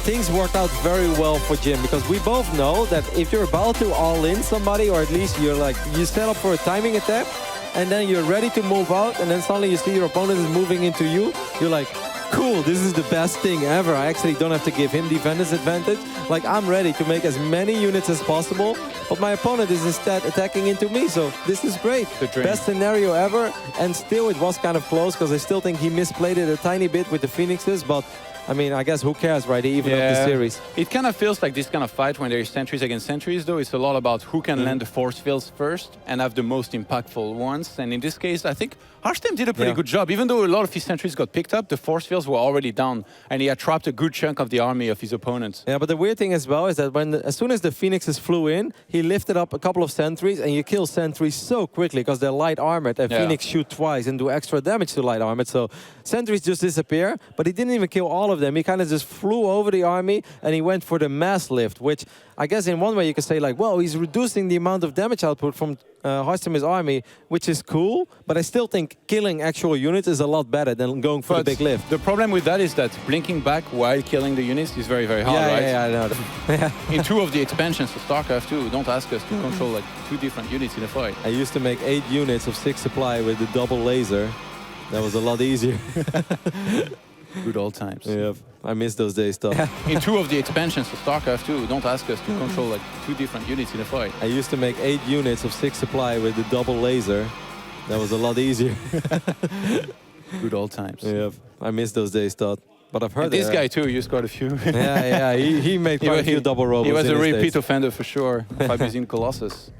things worked out very well for Jim, because we both know that if you're about to all-in somebody, or at least you're like, you set up for a timing attack, and then you're ready to move out, and then suddenly you see your opponent is moving into you, you're like, cool, this is the best thing ever. I actually don't have to give him defender's advantage. Like, I'm ready to make as many units as possible, but my opponent is instead attacking into me, so this is great. Best scenario ever, and still it was kind of close, because I still think he misplayed it a tiny bit with the Phoenixes, but I mean, I guess who cares, right? He even up the series. It kind of feels like this kind of fight when there's sentries against sentries, though. It's a lot about who can land the force fields first and have the most impactful ones. And in this case, I think Hartstem did a pretty good job. Even though a lot of his sentries got picked up, the force fields were already down, and he had trapped a good chunk of the army of his opponents. Yeah, but the weird thing as well is that as soon as the Phoenixes flew in, he lifted up a couple of sentries, and you kill sentries so quickly because they're light armored, and Phoenix shoot twice and do extra damage to light armored. So sentries just disappear, but he didn't even kill all of them. He kind of just flew over the army, and he went for the mass lift, which I guess in one way you could say like, well, he's reducing the amount of damage output from Hartstem's army, which is cool, but I still think killing actual units is a lot better than going for the big lift. The problem with that is that blinking back while killing the units is very, very hard, right? Yeah, I know. In 2 of the expansions of StarCraft 2, don't ask us to control like 2 different units in a fight. I used to make 8 units of 6 supply with the double laser. That was a lot easier. Good old times. Yeah, I miss those days, though. In 2 of the expansions of StarCraft 2, don't ask us to control like 2 different units in a fight. I used to make 8 units of 6 supply with the double laser. That was a lot easier. Good old times. Yeah, I miss those days, Todd. But I've heard this guy too used quite a few. yeah, he made quite a few double robots. He was a repeat days. offender for sure. Using Colossus.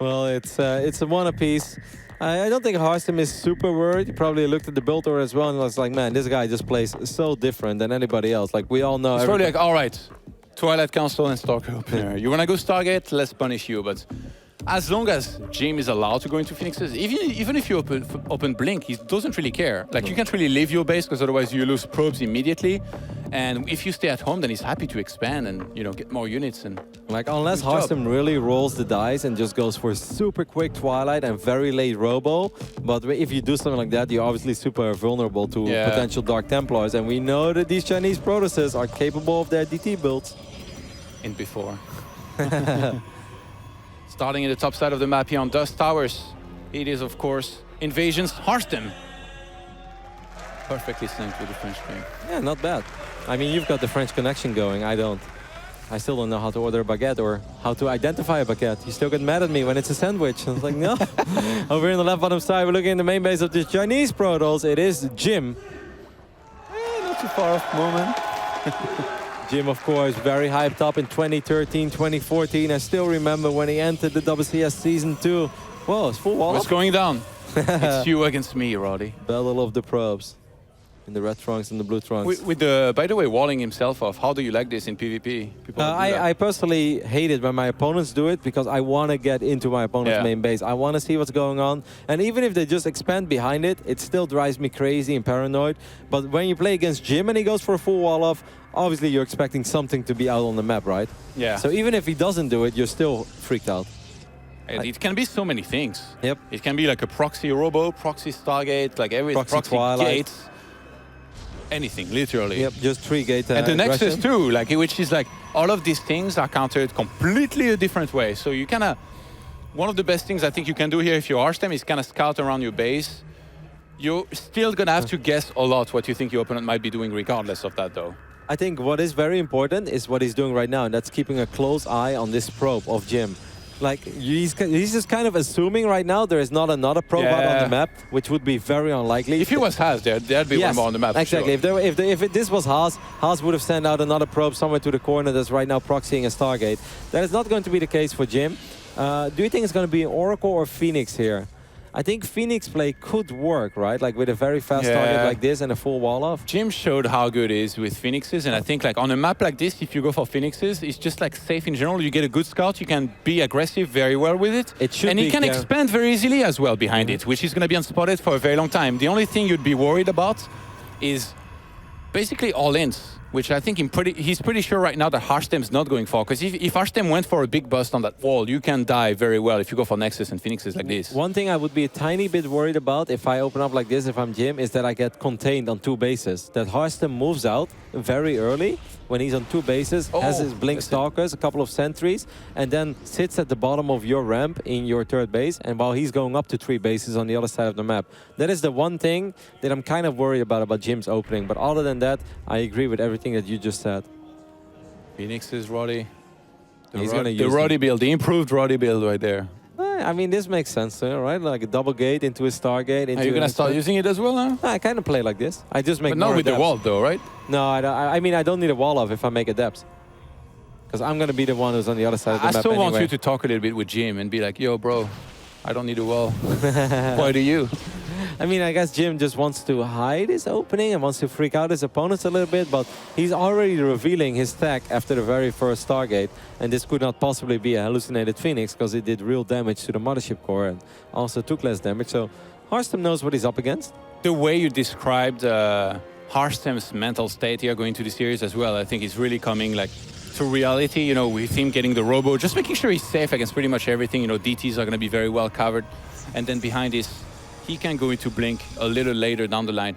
Well, it's a one apiece. I don't think Hartstem is super worried. He probably looked at the build order as well and was like, man, this guy just plays so different than anybody else. Like, we all know. It's probably like, all right, Twilight Council and Stalker opener. You want to go Stargate? Let's punish you. But as long as Jim is allowed to go into Phoenixes, even if you open Blink, he doesn't really care. Like, you can't really leave your base because otherwise you lose probes immediately. And if you stay at home, then he's happy to expand and, you know, get more units. And like, unless Hartstem really rolls the dice and just goes for super quick Twilight and very late Robo, but if you do something like that, you're obviously super vulnerable to potential Dark Templars. And we know that these Chinese Protoses are capable of their DT builds. In before. Starting in the top side of the map here on Dust Towers, it is, of course, Invasion's Hartstem. Perfectly synced with the French game. Yeah, not bad. I mean, you've got the French connection going. I don't. I still don't know how to order a baguette or how to identify a baguette. You still get mad at me when it's a sandwich. I was like, no. Over here on the left bottom side, we're looking at the main base of the Chinese Protoss. It is Jim. Not too far off moment. Jim, of course, very hyped up in 2013, 2014. I still remember when he entered the WCS Season 2. Whoa, it's full wall. What's going down? It's you against me, Roddy. Battle of the probes. In the red trunks and the blue trunks. With the, by the way, walling himself off, how do you like this in PvP? I personally hate it when my opponents do it because I want to get into my opponent's main base. I want to see what's going on. And even if they just expand behind it, it still drives me crazy and paranoid. But when you play against Jim and he goes for a full wall off, obviously you're expecting something to be out on the map, right? Yeah. So even if he doesn't do it, you're still freaked out. It can be so many things. Yep. It can be like a proxy Robo, proxy Stargate, like every proxy Twilight. Gates. Anything, literally. Yep, just 3 gate and the aggression. Nexus too, like, which is like, all of these things are countered completely a different way. So you kind of, one of the best things I think you can do here if you're Hartstem is kind of scout around your base. You're still going to have to guess a lot what you think your opponent might be doing regardless of that though. I think what is very important is what he's doing right now, and that's keeping a close eye on this probe of Jim. Like, he's just kind of assuming right now there is not another probe out on the map, which would be very unlikely. If he was Haas, there'd be one more on the map. Exactly. Sure. If this was Haas, Haas would have sent out another probe somewhere to the corner that's right now proxying a Stargate. That is not going to be the case for Jim. Do you think it's going to be an Oracle or Phoenix here? I think Phoenix play could work, right? Like with a very fast target like this and a full wall off. Jim showed how good it is with Phoenixes, and I think like on a map like this, if you go for Phoenixes, it's just like safe in general. You get a good scout, you can be aggressive very well with it. And he can expand very easily as well behind it, which is going to be unspotted for a very long time. The only thing you'd be worried about is basically all-ins. which I think he's pretty sure right now that Hartstem's not going for. Because if Hartstem went for a big bust on that wall, you can die very well if you go for Nexus and Phoenixes like this. One thing I would be a tiny bit worried about if I open up like this, if I'm Jim, is that I get contained on 2 bases. That Hartstem moves out very early when he's on 2 bases, has his Blink Stalkers, a couple of sentries, and then sits at the bottom of your ramp in your 3rd base, and while he's going up to 3 bases on the other side of the map. That is the one thing that I'm kind of worried about Jim's opening. But other than that, I agree with everything that you just said. Phoenixes, Roddy. He's going to use the Roddy build, the improved Roddy build right there. I mean, this makes sense, right? Like a double gate into a Stargate. Are you going to start using it as well now? I kind of play like this. I just make But not more with the adepts. wall though, right? No, I mean, I don't need a wall off if I make adepts. Because I'm going to be the one who's on the other side of the I map still want anyway. you to talk a little bit with Jim and be like, yo, bro, I don't need a wall. Why do you? I mean, I guess Jim just wants to hide his opening and wants to freak out his opponents a little bit, but he's already revealing his tech after the very first Stargate, and this could not possibly be a hallucinated Phoenix because it did real damage to the mothership core and also took less damage, so Hartstem knows what he's up against. The way you described Hartstem's mental state here going to the series as well, I think is really coming like to reality, you know, with him getting the robo, just making sure he's safe against pretty much everything. You know, DTs are going to be very well covered, and then behind this, he can go into Blink a little later down the line.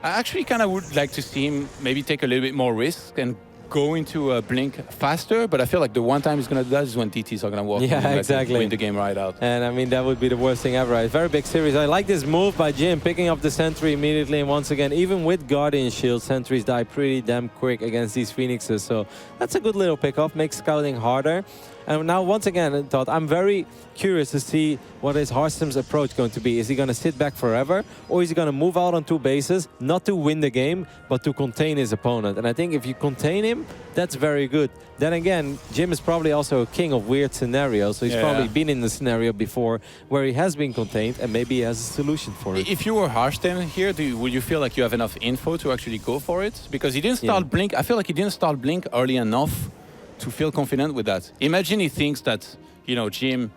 I actually kind of would like to see him maybe take a little bit more risk and go into Blink faster, but I feel like the one time he's going to do that is when DTs are going to walk in and exactly. win the game right out. And I mean, that would be the worst thing ever. A very big series. I like this move by Jim, picking up the sentry immediately. And once again, even with Guardian Shield, sentries die pretty damn quick against these Phoenixes. So that's a good little pickoff, makes scouting harder. And now, once again, Todd, I'm very curious to see what is Hartstem's approach going to be. Is he going to sit back forever, or is he going to move out on 2 bases, not to win the game, but to contain his opponent? And I think if you contain him, that's very good. Then again, Jim is probably also a king of weird scenarios, so he's probably been in the scenario before where he has been contained, and maybe he has a solution for it. If you were Hartstem here, would you feel like you have enough info to actually go for it? Because he didn't start Blink. I feel like he didn't start Blink early enough to feel confident with that. Imagine he thinks that, you know, Jim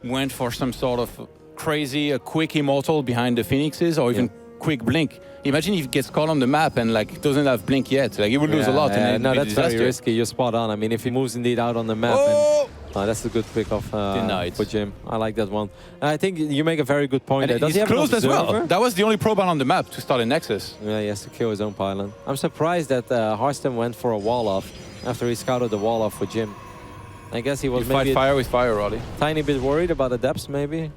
went for some sort of crazy, a quick immortal behind the Phoenixes, or even quick Blink. Imagine if he gets caught on the map and like doesn't have Blink yet. Like he would lose a lot. And no, that's very risky. You're spot on. I mean, if he moves indeed out on the map, that's a good pick off for Jim. I like that one. And I think you make a very good point there. Does he have closed an as well. observer? That was the only probe on the map to start a Nexus. Yeah, he has to kill his own pylon. I'm surprised that Hartstem went for a wall off after he scouted the wall off for Jim. I guess he was maybe fight fire with fire, Roddy. Tiny bit worried about the depths, maybe.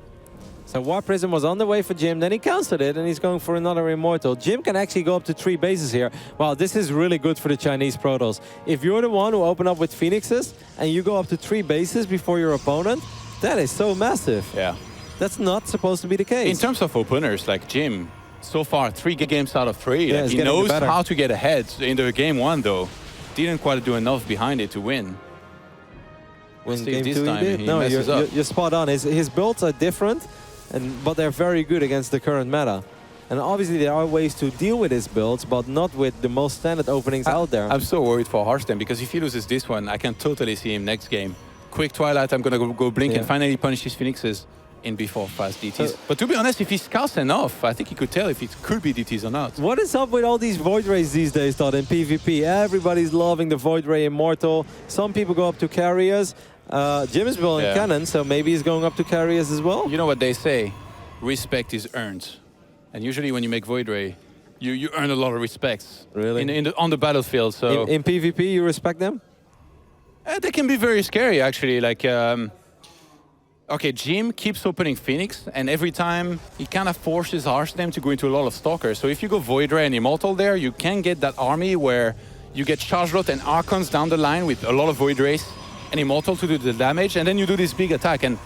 So War Prism was on the way for Jim, then he cancelled it, and he's going for another Immortal. Jim can actually go up to 3 bases here. Wow, this is really good for the Chinese Protoss. If you're the one who open up with Phoenixes, and you go up to 3 bases before your opponent, that is so massive. Yeah. That's not supposed to be the case. In terms of openers, like Jim, so far 3 games out of 3. Yeah, like, he knows how to get ahead. In the game 1, though, didn't quite do enough behind it to win. When game game 2 2 he did. No, up. you're spot on. His builds are different, but they're very good against the current meta. And obviously there are ways to deal with his builds, but not with the most standard openings out there. I'm so worried for Hartstem, because if he loses this one, I can totally see him next game. Quick Twilight, I'm going to go Blink and finally punish his Phoenixes in before fast DTs. But to be honest, if he scouts enough, I think he could tell if it could be DTs or not. What is up with all these Void Rays these days, Todd, in PvP? Everybody's loving the Void Ray Immortal. Some people go up to carriers. Jim is building cannon, so maybe he's going up to carriers as well. You know what they say? Respect is earned. And usually when you make Void Ray, you earn a lot of respect. Really? On the battlefield. So in PvP, you respect them? They can be very scary, actually. Like, okay, Jim keeps opening Phoenix, and every time he kind of forces Hartstem to go into a lot of Stalkers. So if you go Void Ray and Immortal there, you can get that army where you get Charge Lot and Archons down the line with a lot of Void Rays and Immortal to do the damage, and then you do this big attack. And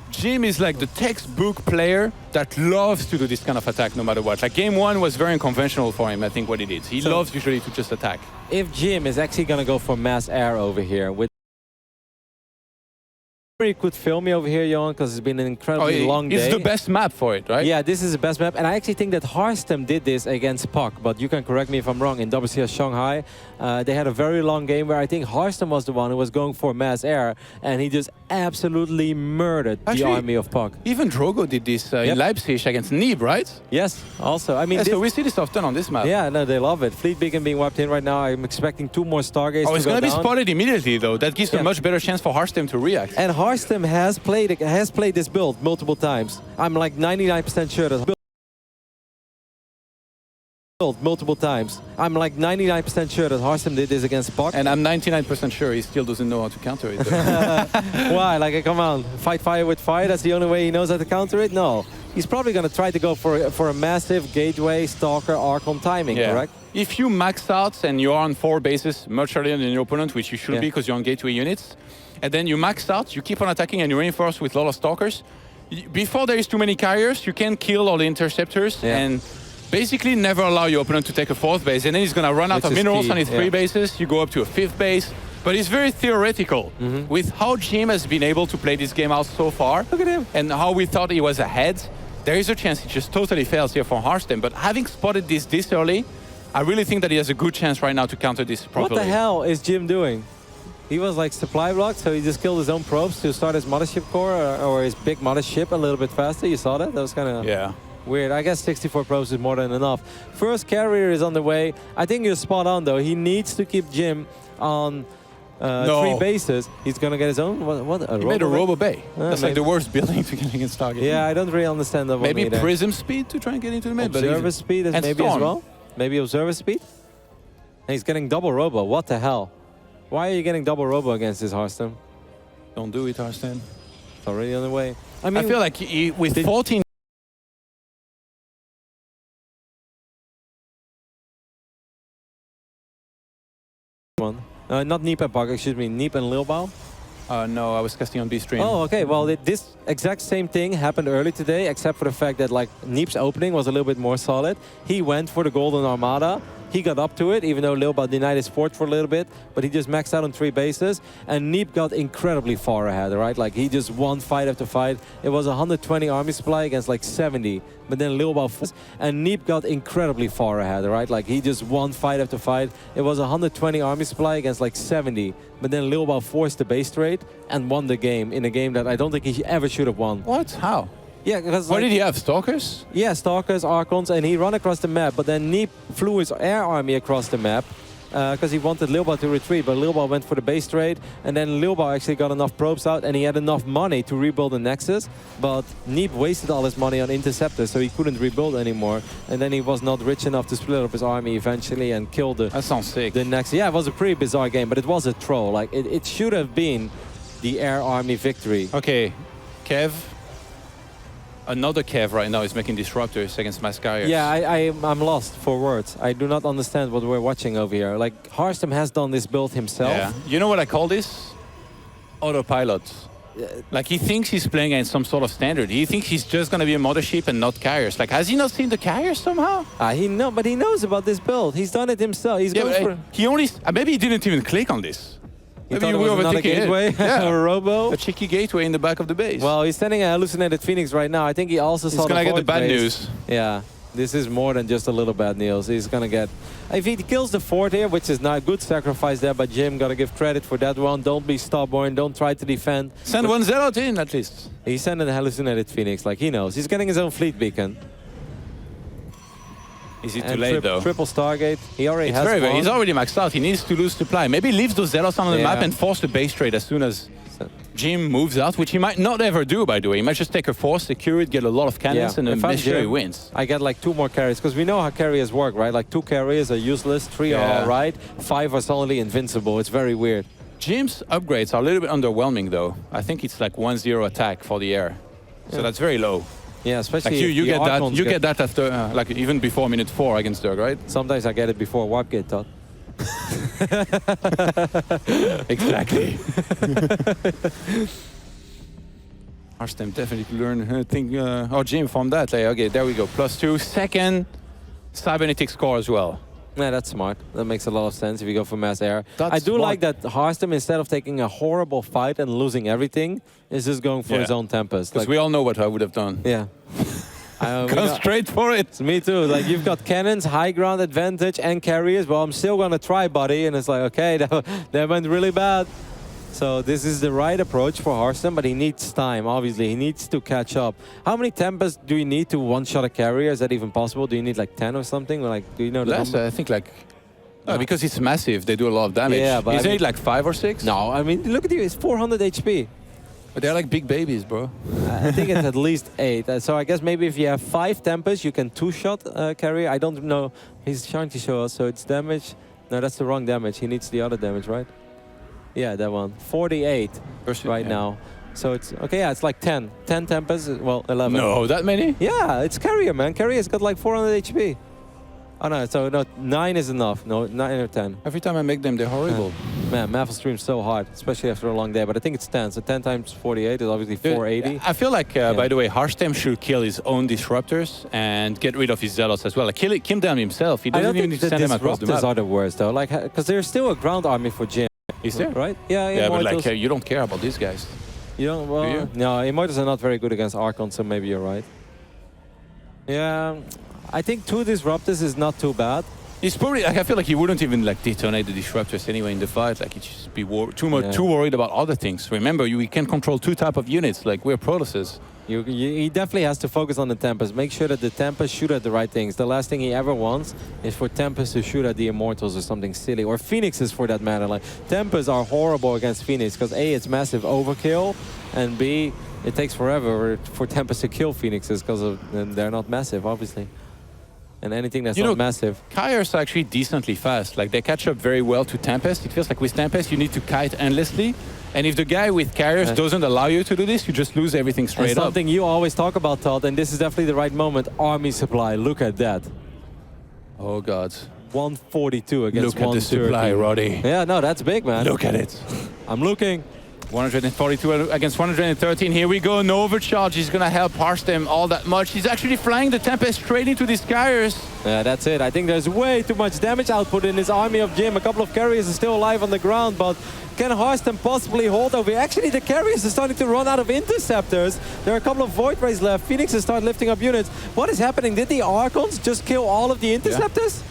Jim is like the textbook player that loves to do this kind of attack no matter what. Like game 1 was very unconventional for him, I think, what he did. He loves usually to just attack. If Jim is actually going to go for mass air over here with You could film me over here, Johan, because it's been an incredibly long day. It's the best map for it, right? Yeah, this is the best map. And I actually think that Hartstem did this against Puck, but you can correct me if I'm wrong. In WCS Shanghai, they had a very long game where I think Hartstem was the one who was going for mass air, and he just absolutely murdered the army of Puck. Even Drogo did this in Leipzig against Neeb, right? Yes, also. I mean, yeah, so we see this often on this map. Yeah, no, they love it. Fleet Beacon being wiped in right now. I'm expecting 2 more Stargates. Oh, it's going to be spotted immediately, though. That gives a much better chance for Hartstem to react. And Hartstem has played this build multiple times. I'm like 99% sure that multiple times. I'm like 99% sure that Hartstem did this against Puck. And I'm 99% sure he still doesn't know how to counter it. Why? Like, come on, fight fire with fire. That's the only way he knows how to counter it. No, he's probably going to try to go for a massive gateway stalker Archon timing. Correct? If you max out and you are on 4 bases much earlier than your opponent, which you should be because you're on gateway units, and then you max out, you keep on attacking and you reinforce with a lot of stalkers. Before there is too many carriers, you can kill all the interceptors and basically never allow your opponent to take a 4th base. And then he's going to run out of minerals on his 3 bases. You go up to a 5th base. But it's very theoretical with how Jim has been able to play this game out so far. Look at him. And how we thought he was ahead. There is a chance he just totally fails here for Hartstem. But having spotted this early, I really think that he has a good chance right now to counter this properly. What the hell is Jim doing? He was like supply blocked, so he just killed his own probes to start his mothership core or his big mothership a little bit faster. You saw that? That was kind of weird. I guess 64 probes is more than enough. First carrier is on the way. I think you're spot on, though. He needs to keep Jim on 3 bases. He's going to get his own. What he made a Robo Bay. That's like the worst building to get against target. Yeah, I don't really understand that one. Maybe Prism speed to try and get into the mid. Observer speed is maybe Storm as well. Maybe Observer speed. And he's getting double Robo. What the hell? Why are you getting double Robo against this Hartstem? Don't do it, Hartstem. It's already on the way. I mean, I feel like with 14. Not Neep and Puck, excuse me, Neep and Lilbao. No, I was casting on B stream. Oh, okay. Well, this exact same thing happened early today, except for the fact that like Neep's opening was a little bit more solid. He went for the Golden Armada. He got up to it, even though Lilbao denied his fort for a little bit, but he just maxed out on 3 bases. And Neep got incredibly far ahead, right? Like he just won fight after fight. It was 120 army supply against like 70, but then Lilbao and Neep got incredibly far ahead, right? Like he just won fight after fight. It was 120 army supply against like 70, but then Lilbao forced the base trade and won the game in a game that I don't think he ever should have won. What? How? Yeah, because what did he have? Stalkers? Yeah, Stalkers, Archons, and he ran across the map. But then Neep flew his air army across the map because he wanted Lilbao to retreat. But Lilbao went for the base trade, and then Lilbao actually got enough probes out, and he had enough money to rebuild the Nexus. But Neep wasted all his money on interceptors, so he couldn't rebuild anymore. And then he was not rich enough to split up his army eventually and kill the. That sounds sick. The Nexus. Yeah, it was a pretty bizarre game, but it was a troll. Like it should have been the air army victory. Okay, Kev. Another Kev right now is making disruptors against mass carriers. Yeah, I'm lost for words. I do not understand what we're watching over here. Like, Hartstem has done this build himself. Yeah. You know what I call this? Autopilot. Like, he thinks he's playing in some sort of standard. He thinks he's just going to be a mothership and not carriers. Like, has he not seen the carriers somehow? But he knows about this build. He's done it himself. He's going for... He only... maybe he didn't even click on this. Maybe it was another gateway, a Robo. A cheeky gateway in the back of the base. Well, he's sending a hallucinated Phoenix right now. I think he also saw the He's going to get the bad base. news. Yeah, this is more than just a little bad news. He's going to get... If he kills the fort here, which is not a good sacrifice there by Jim, got to give credit for that one. Don't be stubborn. Don't try to defend. Send 1-0 in, at least. He's sending a hallucinated Phoenix, like he knows. He's getting his own fleet beacon. Is it too late, though? Triple Stargate. He already has one. He's already maxed out. He needs to lose supply. Maybe leaves those zealots on the map and force the base trade as soon as Jim moves out, which he might not ever do, by the way. He might just take a force, secure it, get a lot of cannons, and then he wins. I get like 2 more carriers, because we know how carriers work, right? Like 2 carriers are useless, 3 are all right, 5 are suddenly invincible. It's very weird. Jim's upgrades are a little bit underwhelming, though. I think it's like 1-0 attack for the air. So that's very low. Yeah, especially like you get that. You get that after, like even before minute 4 against Dirk, right? Sometimes I get it before warp gate, Todd. Exactly. Hartstem definitely learn Jim from that. Like, okay, there we go. +2. Second cybernetic score as well. Yeah, that's smart. That makes a lot of sense if you go for mass air. That's I do smart. like that Hartstem, instead of taking a horrible fight and losing everything, is just going for his own Tempest. Because we all know what I would have done. Yeah. Go straight for it. Me too. Like, you've got cannons, high ground advantage, and carriers. Well, I'm still going to try, buddy. And it's like, okay, that went really bad. So this is the right approach for Hartstem, but he needs time, obviously. He needs to catch up. How many Tempests do you need to one-shot a carrier? Is that even possible? Do you need like 10 or something? Or like, do you know the Less, number? I think like... No, because it's massive, they do a lot of damage. Yeah, but Isn't I mean, it like 5 or 6? No, I mean, look at you. It's 400 HP. But they're like big babies, bro. I think it's at least 8. So I guess maybe if you have 5 Tempests, you can two-shot carrier. I don't know. He's trying to show us. So it's damage. No, that's the wrong damage. He needs the other damage, right? Yeah, that one. 48 right now. So it's, okay, yeah, it's like 10. 10 Tempests, well, 11. No, that many? Yeah, it's carrier, man. Carrier's got like 400 HP. Oh, no, so no, 9 is enough. No, 9 or 10. Every time I make them, they're horrible. Man, Maffle streams so hard, especially after a long day. But I think it's 10. So 10 times 48 is obviously 480. I feel like, by the way, Hartstem should kill his own disruptors and get rid of his zealots as well. Like, kill them himself. He doesn't even need to send them across the map. Disruptors are the worst, though. Like, because there's still a ground army for Jim. Is there? Right? Yeah, Yeah, but Immortals. like, you don't care about these guys. You don't, well, Do you? no, Immortals are not very good against Archon, so maybe you're right. Yeah, I think 2 Disruptors is not too bad. He's probably, like, I feel like he wouldn't even like detonate the disruptors anyway in the fight. Like, he'd just be too worried about other things. Remember, we can control 2 types of units. Like, we're Protosses. He definitely has to focus on the Tempest. Make sure that the Tempest shoot at the right things. The last thing he ever wants is for Tempest to shoot at the Immortals or something silly. Or Phoenixes for that matter. Like, Tempests are horrible against Phoenix because A, it's massive overkill, and B, it takes forever for Tempest to kill Phoenixes because they're not massive, obviously. And anything that's not massive. Kyers are actually decently fast. Like, they catch up very well to Tempest. It feels like with Tempest, you need to kite endlessly. And if the guy with carriers doesn't allow you to do this, you just lose everything straight up. Something you always talk about, Todd, and this is definitely the right moment. Army supply, look at that. Oh, God. 142 against 130. Look at the supply, Roddy. Yeah, no, that's big, man. Look at it. I'm looking. 142 against 113. Here we go. No overcharge. He's going to help Hartstem all that much. He's actually flying the Tempest straight into these carriers. Yeah, that's it. I think there's way too much damage output in this army of Jim. A couple of carriers are still alive on the ground, but can Hartstem possibly hold over? Actually, the carriers are starting to run out of interceptors. There are a couple of Void Rays left. Phoenixes start lifting up units. What is happening? Did the Archons just kill all of the interceptors? Yeah.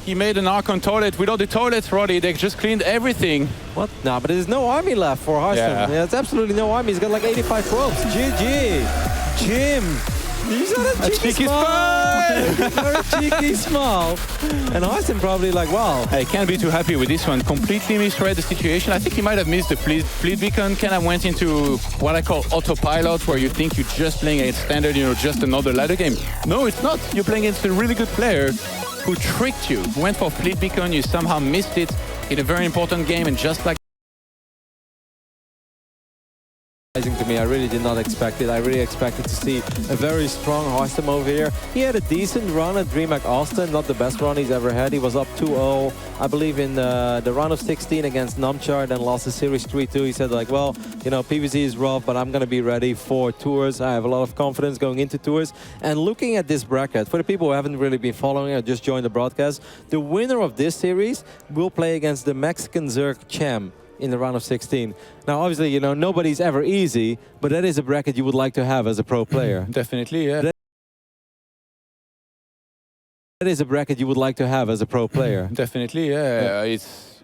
He made an Archon toilet. Without the toilets, Roddy, they just cleaned everything. What? No, but there's no army left for Hartstem. Yeah, there's absolutely no army. He's got like 85 probes. GG. Jim. He's got a cheeky smile. Very cheeky smile. And Hartstem probably like, wow. I can't be too happy with this one. Completely misread the situation. I think he might have missed the fleet beacon. Kind of went into what I call autopilot, where you think you're just playing a standard, just another ladder game. No, it's not. You're playing against a really good player who tricked you, went for fleet beacon, you somehow missed it in a very important game, and just like To me, I really did not expect it. I really expected to see a very strong Hartstem over here. He had a decent run at DreamHack Austin, not the best run he's ever had. He was up 2-0, I believe, in the round of 16 against Numchar, then lost the series 3-2. He said, like, well, PvZ is rough, but I'm going to be ready for tours. I have a lot of confidence going into tours. And looking at this bracket, for the people who haven't really been following or just joined the broadcast, the winner of this series will play against the Mexican Zerg Cham in the round of 16. Now, obviously, nobody's ever easy, but that is a bracket you would like to have as a pro player. Definitely, yeah. That is a bracket you would like to have as a pro player. Definitely, yeah. It's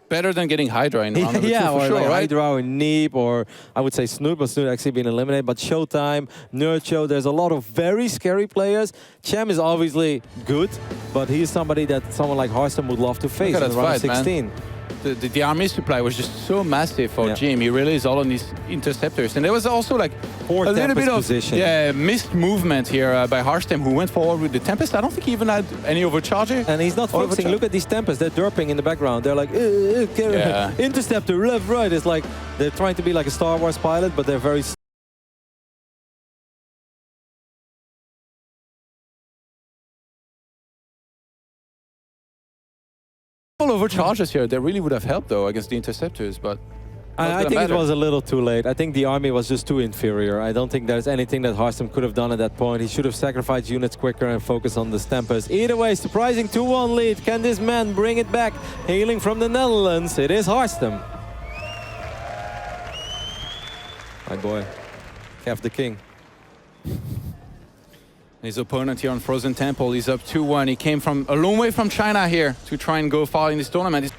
better than getting Hydra in round number 2 or for sure, like right? Hydra or Neep, or I would say Snoot, but Snoot actually been eliminated. But Showtime, Nerdcho, there's a lot of very scary players. Cham is obviously good, but he's somebody that someone like Hartstem would love to face in the round of 16. Man. The army supply was just so massive for Jim. He relies all on his interceptors. And there was also like a little bit of missed movement here by Hartstem, who went forward with the Tempest. I don't think he even had any overcharger. And he's not focusing. Look at these Tempests. They're derping in the background. They're like, interceptor, left, right. It's like they're trying to be like a Star Wars pilot, but they're very... Overcharges here, they really would have helped though against the interceptors, but I think it was a little too late. I think the army was just too inferior. I don't think there's anything that Hartstem could have done at that point. He should have sacrificed units quicker and focused on the Stampers. Either way, surprising 2-1 lead. Can this man bring it back? Hailing from the Netherlands, it is Hartstem. My boy, Kev the King. His opponent here on Frozen Temple, he's up 2-1. He came from a long way from China here to try and go far in this tournament.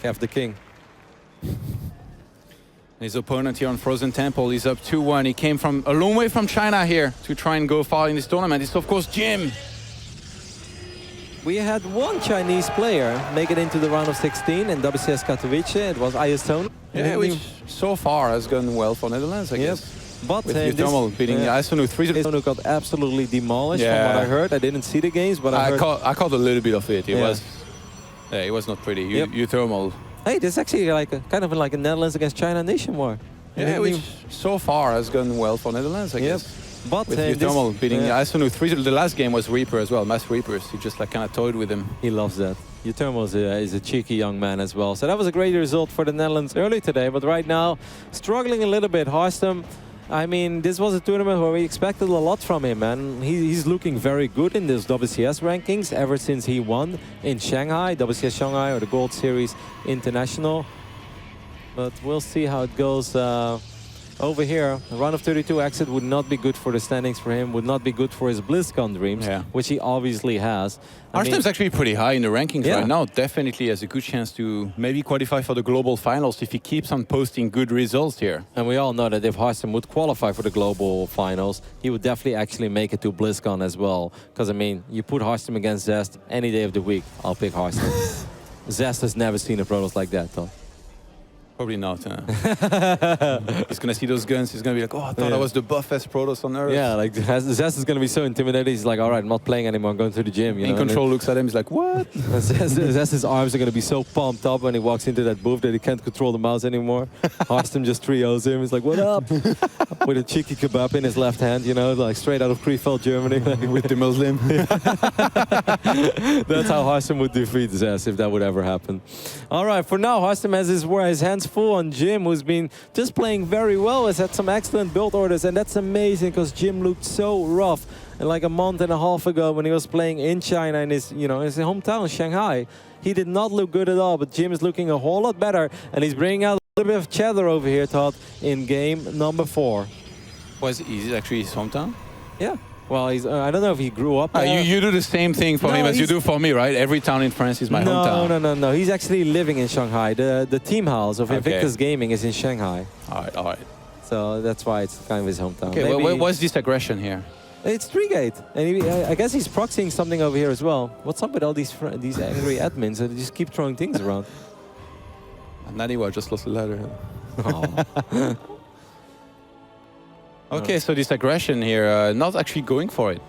Kev the King. His opponent here on Frozen Temple, he's up 2-1. He came from a long way from China here to try and go far in this tournament. It's of course Jim. We had one Chinese player make it into the round of 16 in WCS Katowice. It was Iastone. Yeah, which so far has gone well for Netherlands, I guess. But with Utomo beating Iastone 3-0. Iastone got absolutely demolished from what I heard. I didn't see the games, but I caught a little bit of it. It was not pretty. Utomo. Hey, this is actually like kind of like a Netherlands against China nation war. Yeah, which so far has gone well for Netherlands, I guess. But with Utomo beating Iastone 3-0. The last game was Reaper as well, Mass Reapers. He just like kind of toyed with him. He loves that. Utomo is a cheeky young man as well. So that was a great result for the Netherlands early today. But right now, struggling a little bit. Hartstem, I mean, this was a tournament where we expected a lot from him, man. He's looking very good in this WCS rankings ever since he won in Shanghai, WCS Shanghai, or the Gold Series International. But we'll see how it goes over here. A round of 32 exit would not be good for the standings for him, would not be good for his BlizzCon dreams, which he obviously has. Hartstem's actually pretty high in the rankings right now. Definitely has a good chance to maybe qualify for the global finals if he keeps on posting good results here. And we all know that if Hartstem would qualify for the global finals, he would definitely actually make it to BlizzCon as well. Because, I mean, you put Hartstem against Zest any day of the week, I'll pick Hartstem. Zest has never seen a Protoss like that, though. Probably not. He's going to see those guns. He's going to be like, oh, I thought I was the buffest Protoss on Earth. Yeah, like Zest is going to be so intimidated. He's like, all right, I'm not playing anymore. I'm going to the gym. You know? Control looks at him. He's like, what? Zest's arms are going to be so pumped up when he walks into that booth that he can't control the mouse anymore. Hartstem just trios him. He's like, what up? With a cheeky kebab in his left hand, you know, like straight out of Krefeld, Germany. With the Muslim. That's how Hartstem would defeat Zest if that would ever happen. All right, for now, Hartstem has his hands full on Jim, who's been just playing very well, has had some excellent build orders, and that's amazing because Jim looked so rough. And like a month and a half ago when he was playing in China in his, his hometown, Shanghai, he did not look good at all, but Jim is looking a whole lot better, and he's bringing out a little bit of cheddar over here, Todd, in game number 4. Was it actually his hometown? Yeah. Well, he's, I don't know if he grew up there. You do the same thing for him as you do for me, right? Every town in France is my hometown. No. He's actually living in Shanghai. The team house of Invictus Gaming is in Shanghai. All right. So that's why it's kind of his hometown. Okay, what's this aggression here? It's 3-gate. And I guess he's proxying something over here as well. What's up with all these angry admins that just keep throwing things around? And Naniwa just lost a ladder. Oh. Okay, so this aggression here, not actually going for it.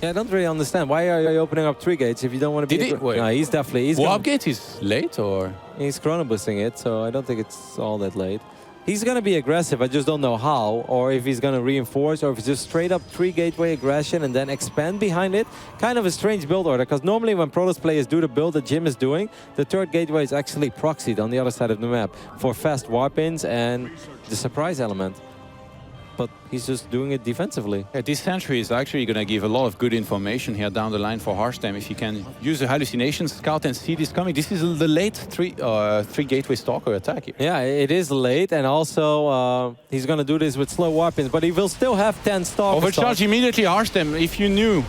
Yeah, I don't really understand. Why are you opening up 3 gates if you don't want to be... No, he's definitely... Warp gate is late, or...? He's chrono boosting it, so I don't think it's all that late. He's going to be aggressive, I just don't know how, or if he's going to reinforce, or if it's just straight up 3 gateway aggression and then expand behind it. Kind of a strange build order, because normally when Protoss players do the build that Jim is doing, the 3rd gateway is actually proxied on the other side of the map for fast warp-ins and the surprise element. But he's just doing it defensively. Yeah, this sentry is actually going to give a lot of good information here down the line for Hartstem. If you can use the hallucination scout and see this coming. This is the late 3 gateway stalker attack here. Yeah, it is late, and also he's going to do this with slow warp-ins, but he will still have 10 stalkers. Overcharge immediately Hartstem if you knew.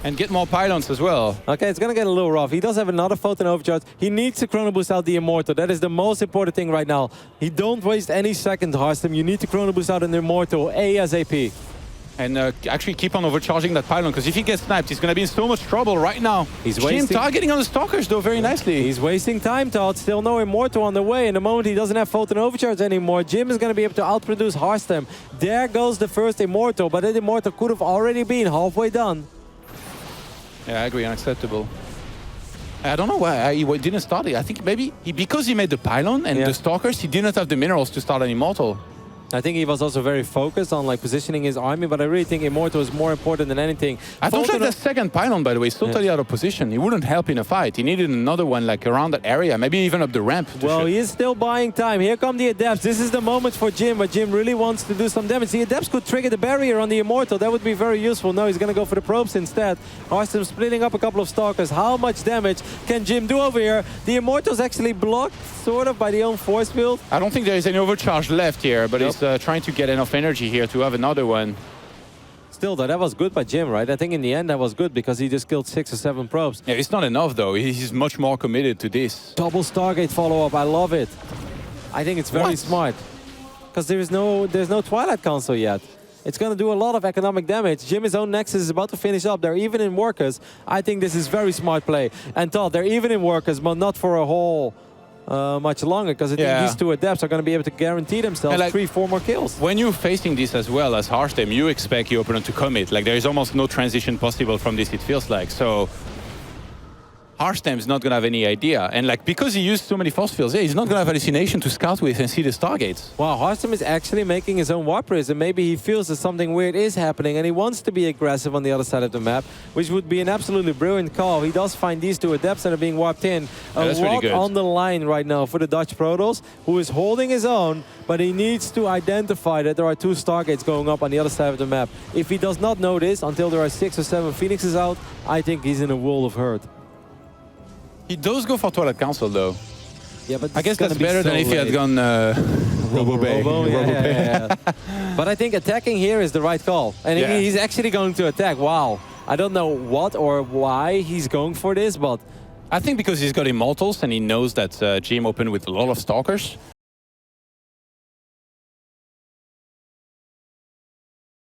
And get more pylons as well. Okay, it's going to get a little rough. He does have another photon overcharge. He needs to chrono boost out the Immortal. That is the most important thing right now. He don't waste any second, Hartstem. You need to chrono boost out an Immortal ASAP. And actually keep on overcharging that pylon, because if he gets sniped, he's going to be in so much trouble right now. He's wasting... targeting on the stalkers, though, very nicely. He's wasting time, Todd. Still no Immortal on the way. In the moment he doesn't have photon overcharge anymore, Jim is going to be able to outproduce Hartstem. There goes the first Immortal, but that Immortal could have already been halfway done. Yeah, I agree, unacceptable. I don't know why he didn't start it. I think maybe because he made the pylon and the stalkers, he didn't have the minerals to start an Immortal. I think he was also very focused on like positioning his army, but I really think Immortal is more important than anything. I don't like the second pylon, by the way. It's totally out of position. He wouldn't help in a fight. He needed another one like around that area, maybe even up the ramp. Well, he is still buying time. Here come the Adepts. This is the moment for Jim, but Jim really wants to do some damage. The Adepts could trigger the barrier on the Immortal. That would be very useful. No, he's going to go for the probes instead. Hartstem splitting up a couple of Stalkers. How much damage can Jim do over here? The Immortal's actually blocked, sort of, by the own force field. I don't think there is any overcharge left here, but he's trying to get enough energy here to have another one. Still, though, that was good by Jim, right? I think in the end that was good because he just killed 6 or 7 probes. Yeah, it's not enough, though. He's much more committed to this. Double Stargate follow-up. I love it. I think it's very smart because there's no Twilight Council yet. It's going to do a lot of economic damage. Jim's own Nexus is about to finish up. They're even in workers. I think this is very smart play. And Todd, they're even in workers, but not for a whole much longer, because I think these two Adepts are going to be able to guarantee themselves like 3-4 more kills. When you're facing this as well as Hartstem, you expect your opponent to commit. Like, there is almost no transition possible from this, it feels like. So Hartstem is not going to have any idea. And like, because he used so many force fields, he's not going to have hallucination to scout with and see the Stargates. Wow, Hartstem is actually making his own warp prism. Maybe he feels that something weird is happening and he wants to be aggressive on the other side of the map, which would be an absolutely brilliant call. He does find these two Adepts that are being warped in. A lot really on the line right now for the Dutch Protoss, who is holding his own, but he needs to identify that there are 2 Stargates going up on the other side of the map. If he does not know this until there are 6 or 7 Phoenixes out, I think he's in a world of hurt. He does go for Twilight Council, though. Yeah, but I guess that's better than if he had gone Robo. Yeah. But I think attacking here is the right call. And he's actually going to attack. Wow. I don't know what or why he's going for this, but I think because he's got Immortals and he knows that GM opened with a lot of Stalkers.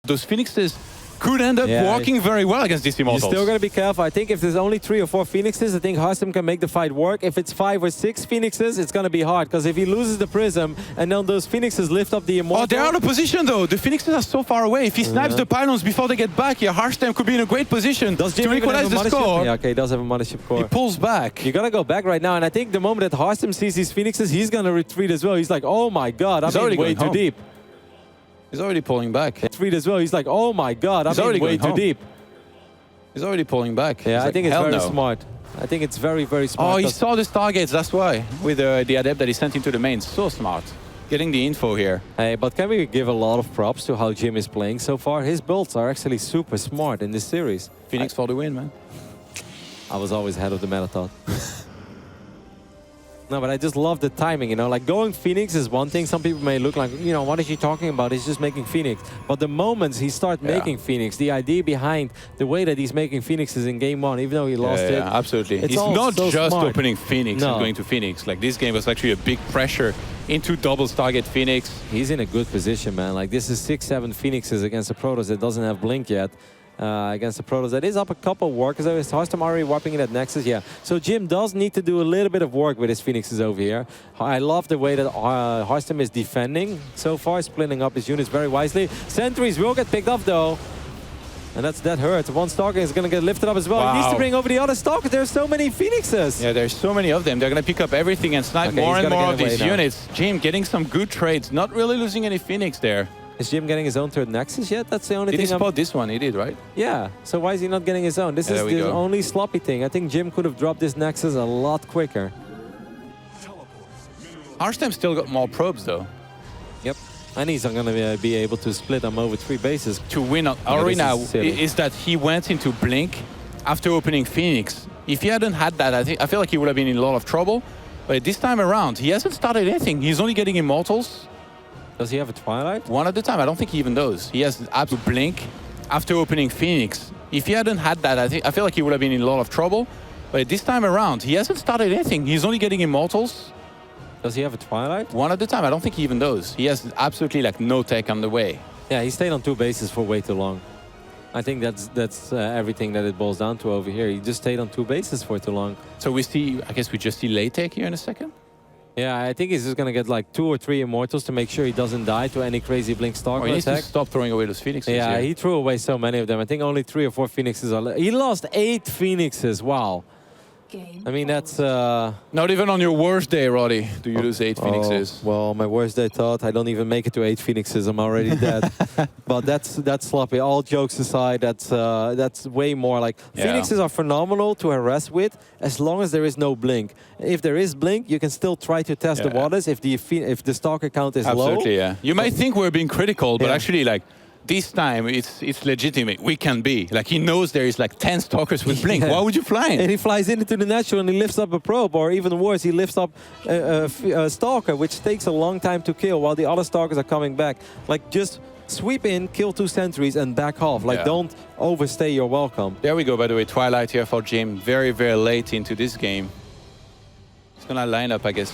Those Phoenixes could end up working very well against these Immortals. You're still got to be careful. I think if there's only 3 or 4 Phoenixes, I think Hartstem can make the fight work. If it's 5 or 6 Phoenixes, it's going to be hard, because if he loses the Prism and then those Phoenixes lift up the Immortal... Oh, they're out of position, though. The Phoenixes are so far away. If he snipes the pylons before they get back here, Hartstem could be in a great position to equalize the score. Yeah, okay, he does have a Mothership Core. He pulls back. You got to go back right now, and I think the moment that Hartstem sees these Phoenixes, he's going to retreat as well. He's like, oh my god, I'm in way too deep. He's already pulling back. Retreat as well. He's like, oh my god, I'm in way too deep. He's already pulling back. Yeah, I think it's very smart. I think it's very, very smart. Oh, he saw the Stargates, that's why. With the Adept that he sent into the main. So smart. Getting the info here. Hey, but can we give a lot of props to how Jim is playing so far? His builds are actually super smart in this series. Phoenix for the win, man. I was always ahead of the meta thought. No, but I just love the timing, you know, like going Phoenix is one thing. Some people may look like, you know, what is he talking about? He's just making Phoenix. But the moments he starts making Phoenix, the idea behind the way that he's making Phoenixes in game 1, even though he lost it. Yeah, absolutely. He's not so just opening Phoenix and going to Phoenix. Like, this game was actually a big pressure into double Stargate Phoenix. He's in a good position, man. Like, this is 6-7 Phoenixes against a Protoss that doesn't have Blink yet. Against the Protoss that is up a couple workers. Hartstem already warping it at Nexus, So Jim does need to do a little bit of work with his Phoenixes over here. I love the way that Hartstem is defending so far, splitting up his units very wisely. Sentries will get picked up though. And that hurts. One Stalker is going to get lifted up as well. He needs to bring over the other Stalker. There's so many Phoenixes. Yeah, there's so many of them. They're going to pick up everything and snipe more and more of these units. Jim getting some good trades. Not really losing any Phoenix there. Is Jim getting his own third Nexus yet? That's the only thing. Did he spot this one? He did, right? Yeah. So why is he not getting his own? This is the only sloppy thing. I think Jim could have dropped this Nexus a lot quicker. Hartstem still got more probes, though. Yep. And he's going to be able to split them over 3 bases. To win on Arena is that he went into Blink after opening Phoenix. If he hadn't had that, I feel like he would have been in a lot of trouble. But this time around, he hasn't started anything. He's only getting Immortals. Does he have a Twilight? One at a time. I don't think he even does. He has absolute Blink after opening Phoenix. If he hadn't had that, I feel like he would have been in a lot of trouble. But this time around, he hasn't started anything. He's only getting Immortals. Does he have a Twilight? One at a time. I don't think he even does. He has absolutely like no tech on the way. Yeah, he stayed on 2 bases for way too long. I think that's everything that it boils down to over here. He just stayed on 2 bases for too long. So we see, I guess we just see late tech here in a second. Yeah, I think he's just going to get like 2 or 3 Immortals to make sure he doesn't die to any crazy Blink Stalker he needs attack. to stop throwing away those Phoenixes. Yeah, here. he threw away so many of them. I think only 3 or 4 Phoenixes are left. He lost 8 Phoenixes. Wow. I mean, that's... Not even on your worst day, Roddy, do you lose 8 Phoenixes. Well, my worst day thought, I don't even make it to 8 Phoenixes. I'm already dead. But that's sloppy. All jokes aside, that's way more like... Phoenixes are phenomenal to harass with as long as there is no blink. If there is blink, you can still try to test the waters if the stalker count is low. Absolutely, yeah. You might think we're being critical, but actually, like, this time, it's legitimate. We can be. Like, he knows there is like 10 stalkers with blink. Why would you fly in? And he flies into the natural and he lifts up a probe, or even worse, he lifts up a stalker, which takes a long time to kill while the other stalkers are coming back. Like, just sweep in, kill 2 sentries, and back off. Like, don't overstay your welcome. There we go, by the way. Twilight here for Jim. Very, very late into this game. He's going to line up, I guess,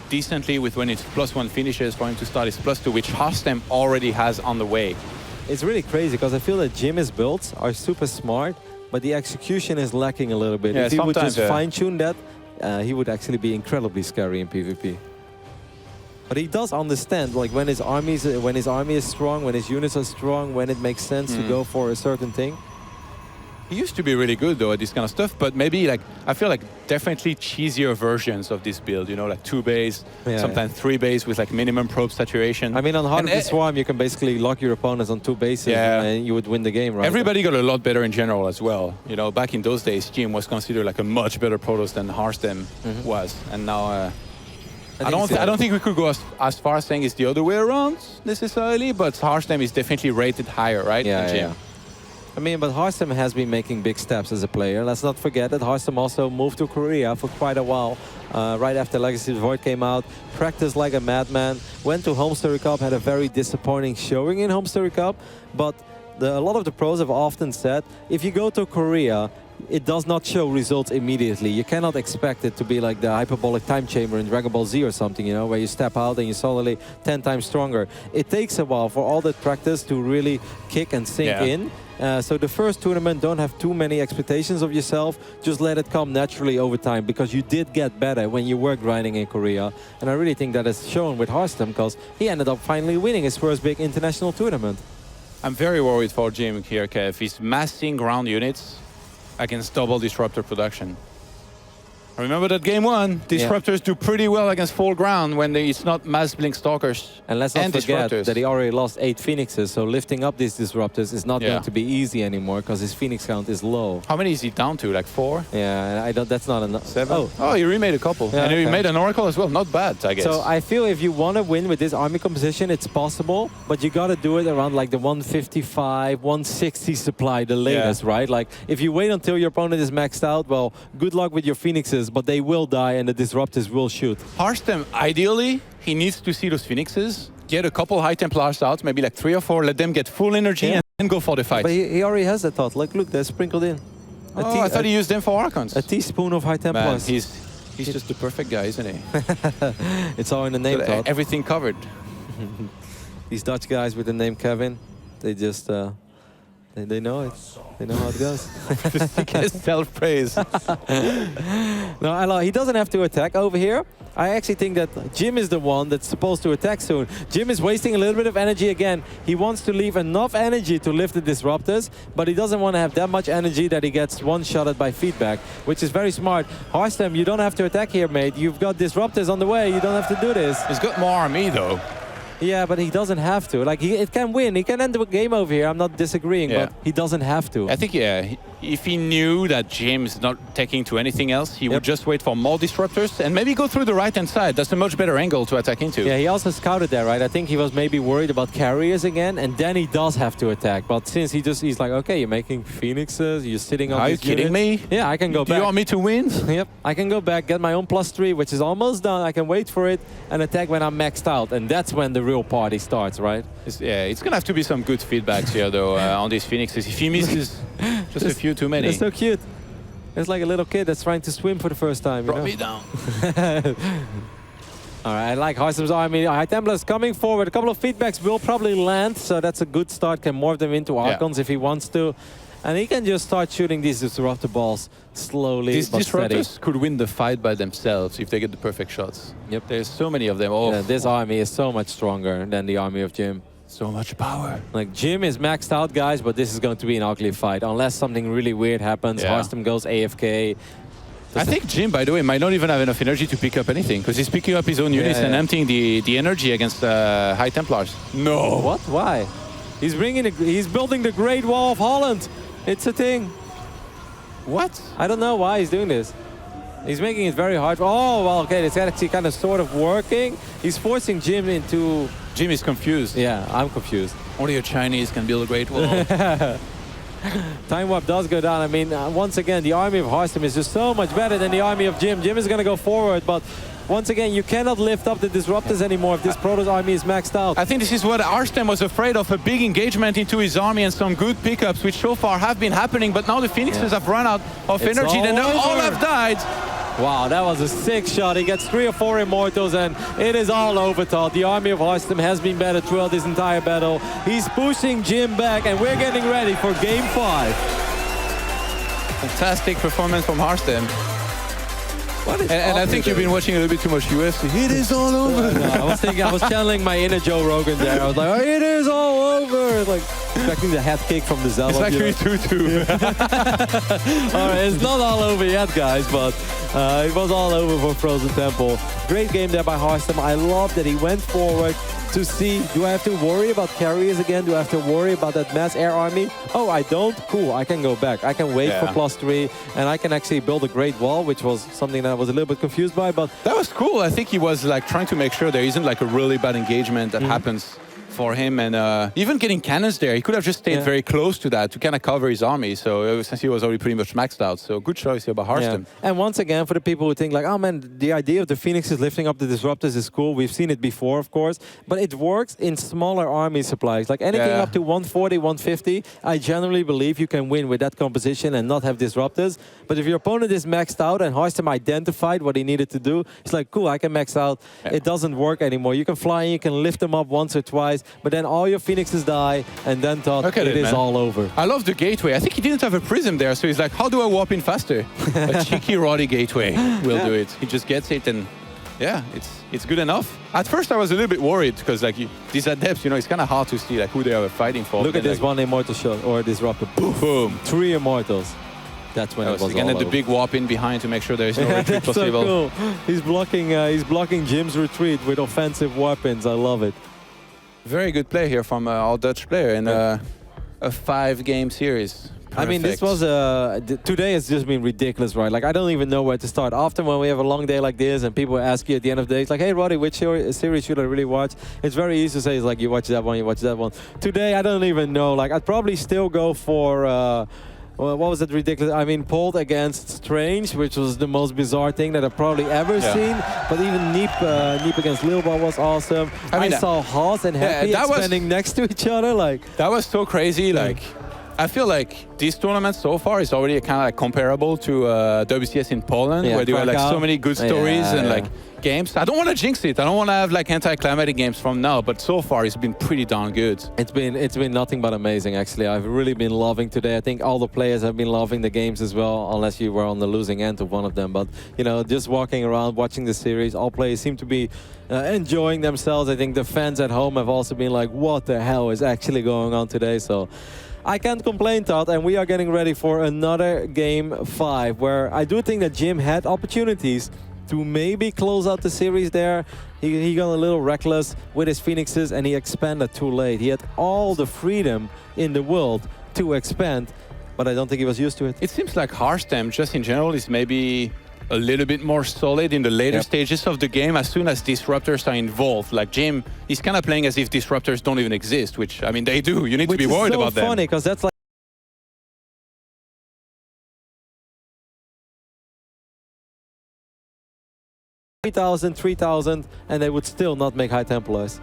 decently with when it's +1 finishes for him to start his +2, which Hartstem already has on the way. It's really crazy because I feel that Jim's builds are super smart, but the execution is lacking a little bit. Yeah, if he would just fine-tune that, he would actually be incredibly scary in PvP. But he does understand, like, when his army is strong, when his units are strong, when it makes sense to go for a certain thing. He used to be really good, though, at this kind of stuff, but maybe, like, I feel like definitely cheesier versions of this build, you know, like 2 base, sometimes 3 base with, like, minimum probe saturation. I mean, on Heart of the Swarm, you can basically lock your opponents on 2 bases and you would win the game, right? Everybody got a lot better in general as well. You know, back in those days, Jim was considered, like, a much better Protoss than Hartstem was. And now, I don't think we could go as far as saying it's the other way around, necessarily, but Hartstem is definitely rated higher, right, than Jim. I mean, but Hartstem has been making big steps as a player. Let's not forget that Hartstem also moved to Korea for quite a while. Right after Legacy of the Void came out, practiced like a madman, went to Home Story Cup, had a very disappointing showing in Home Story Cup. But a lot of the pros have often said, if you go to Korea, it does not show results immediately. You cannot expect it to be like the hyperbolic time chamber in Dragon Ball Z or something, you know, where you step out and you're suddenly 10 times stronger. It takes a while for all that practice to really kick and sink in. So the first tournament, don't have too many expectations of yourself. Just let it come naturally over time, because you did get better when you were grinding in Korea. And I really think that is shown with Hartstem, because he ended up finally winning his first big international tournament. I'm very worried for Jim here, Kev. He's massing ground units against double disruptor production. Remember that game 1, disruptors do pretty well against full ground when it's not mass blink stalkers. And let's not forget that he already lost 8 Phoenixes, so lifting up these disruptors is not going to be easy anymore, because his Phoenix count is low. How many is he down to? Like 4? Yeah, I don't. That's not enough. 7? Oh, he remade a couple. And he made an Oracle as well. Not bad, I guess. So I feel if you want to win with this army composition, it's possible, but you got to do it around like the 155, 160 supply, the latest, right? Like, if you wait until your opponent is maxed out, well, good luck with your Phoenixes, but they will die and the disruptors will shoot. Hartstem, ideally, he needs to see those Phoenixes, get a couple High Templars out, maybe like 3 or 4, let them get full energy and then go for the fight. But he already has that thought. Like, look, they're sprinkled in. I thought he used them for Archons. A teaspoon of High Templars. Man, he's just the perfect guy, isn't he? It's all in the name, Todd. Everything covered. These Dutch guys with the name Kevin, they just... They know it. They know how it goes. Self-praise. No, I love, he doesn't have to attack over here. I actually think that Jim is the one that's supposed to attack soon. Jim is wasting a little bit of energy again. He wants to leave enough energy to lift the disruptors, but he doesn't want to have that much energy that he gets one-shotted by feedback, which is very smart. Hartstem, you don't have to attack here, mate. You've got disruptors on the way. You don't have to do this. He's got more army, though. Yeah, but he doesn't have to. Like, it can win. He can end the game over here. I'm not disagreeing, but he doesn't have to. I think, if he knew that Jim's not taking to anything else, he would just wait for more disruptors and maybe go through the right-hand side. That's a much better angle to attack into. Yeah, he also scouted there, right? I think he was maybe worried about carriers again, and then he does have to attack. But since he's like, okay, you're making Phoenixes, you're sitting on Are you kidding me? Yeah, I can go back. Do you want me to win? Yep, I can go back, get my own +3, which is almost done. I can wait for it and attack when I'm maxed out. And that's when the real party starts, right? It's going to have to be some good feedbacks here, though, on these Phoenixes. If he misses just a few too many. It's so cute. It's like a little kid that's trying to swim for the first time. Brought me down. All right, I like Hartstem's army. High Templars coming forward. A couple of feedbacks will probably land, so that's a good start. Can morph them into Archons if he wants to. And he can just start shooting these disruptor balls slowly. These disruptors could win the fight by themselves if they get the perfect shots. Yep. There's so many of them. Oh. Yeah, this army is so much stronger than the army of Jim. So much power. Like, Jim is maxed out, guys, but this is going to be an ugly fight. Unless something really weird happens. Hartstem goes AFK. I think Jim, by the way, might not even have enough energy to pick up anything because he's picking up his own units and emptying the energy against High Templars. No. What? Why? He's building the Great Wall of Holland. It's a thing. What? I don't know why he's doing this. He's making it very hard. Oh, well, okay, it's actually kind of sort of working. He's forcing Jim into... Jim is confused. Yeah, I'm confused. Only a Chinese can build a Great Wall. Time warp does go down. I mean, once again, the army of Hartstem is just so much better than the army of Jim. Jim is going to go forward, but once again, you cannot lift up the Disruptors anymore if this Protoss army is maxed out. I think this is what Hartstem was afraid of, a big engagement into his army and some good pickups, which so far have been happening, but now the Phoenixes have run out of energy, and all have died. Wow, that was a sick shot. He gets 3 or 4 Immortals, and it is all over, Todd. The army of Hartstem has been better throughout this entire battle. He's pushing Jim back, and we're getting ready for Game 5. Fantastic performance from Hartstem. And I think you've been watching a little bit too much UFC. It is all over. No, I was channeling my inner Joe Rogan there. I was like, oh, it is all over. Like expecting the head kick from the Zelda. It's actually 2-2. All right, it's not all over yet, guys, but it was all over for Frozen Temple. Great game there by Hartstem. I love that he went forward to see, do I have to worry about carriers again? Do I have to worry about that mass air army? Oh, I don't? Cool, I can go back. I can wait for +3, and I can actually build a Great Wall, which was something that I was a little bit confused by, but... That was cool. I think he was like trying to make sure there isn't like a really bad engagement that happens for him, and even getting cannons there, he could have just stayed very close to that to kind of cover his army. So since he was already pretty much maxed out, so good choice here by Hartstem. And once again, for the people who think like, oh man, the idea of the Phoenixes lifting up the Disruptors is cool. We've seen it before, of course, but it works in smaller army supplies. Like anything up to 140, 150, I generally believe you can win with that composition and not have Disruptors. But if your opponent is maxed out and Hartstem identified what he needed to do, it's like, cool, I can max out. It doesn't work anymore. You can fly in, you can lift them up once or twice, but then all your Phoenixes die, and then Todd, it is all over. I love the gateway. I think he didn't have a prism there, so he's like, how do I warp in faster? A cheeky Roddy gateway will do it. He just gets it, and yeah, it's good enough. At first, I was a little bit worried, because like these adepts, you know, it's kind of hard to see like who they are fighting for. Look at this one Immortal shot, or Disruptor. Boom. 3 Immortals. That's when it was again, all the big warp in behind to make sure there is no retreat possible. So cool. He's blocking Jim's retreat with offensive weapons. I love it. Very good play here from our Dutch player in a 5-game series. Perfect. I mean, this was today has just been ridiculous, right? Like, I don't even know where to start. Often when we have a long day like this and people ask you at the end of the day, it's like, hey, Roddy, which series should I really watch? It's very easy to say, it's like, you watch that one, you watch that one. Today, I don't even know. Like, I'd probably still go for... well, what was it ridiculous? I mean, Polt against Strange, which was the most bizarre thing that I've probably ever seen. But even Neep against Lilba was awesome. I mean, I saw Haas and Happy standing next to each other. Like that was so crazy. Like, I feel like these tournaments so far is already kind of like comparable to WCS in Poland, where there were like so many good stories and like games. I don't want to jinx it. I don't want to have like anticlimactic games from now, but so far it's been pretty darn good. It's been nothing but amazing, actually. I've really been loving today. I think all the players have been loving the games as well, unless you were on the losing end of one of them. But you know, just walking around, watching the series, all players seem to be enjoying themselves. I think the fans at home have also been like, what the hell is actually going on today? So I can't complain, Todd, and we are getting ready for another Game 5, where I do think that Jim had opportunities to maybe close out the series there. He got a little reckless with his Phoenixes, and he expanded too late. He had all the freedom in the world to expand, but I don't think he was used to it. It seems like Hartstem, just in general, is maybe a little bit more solid in the later stages of the game as soon as Disruptors are involved. Like Jim, he's kind of playing as if Disruptors don't even exist, which, I mean, they do. You need to be worried about them. Which is so funny, because that's like 3,000, 3,000, and they would still not make High Templars.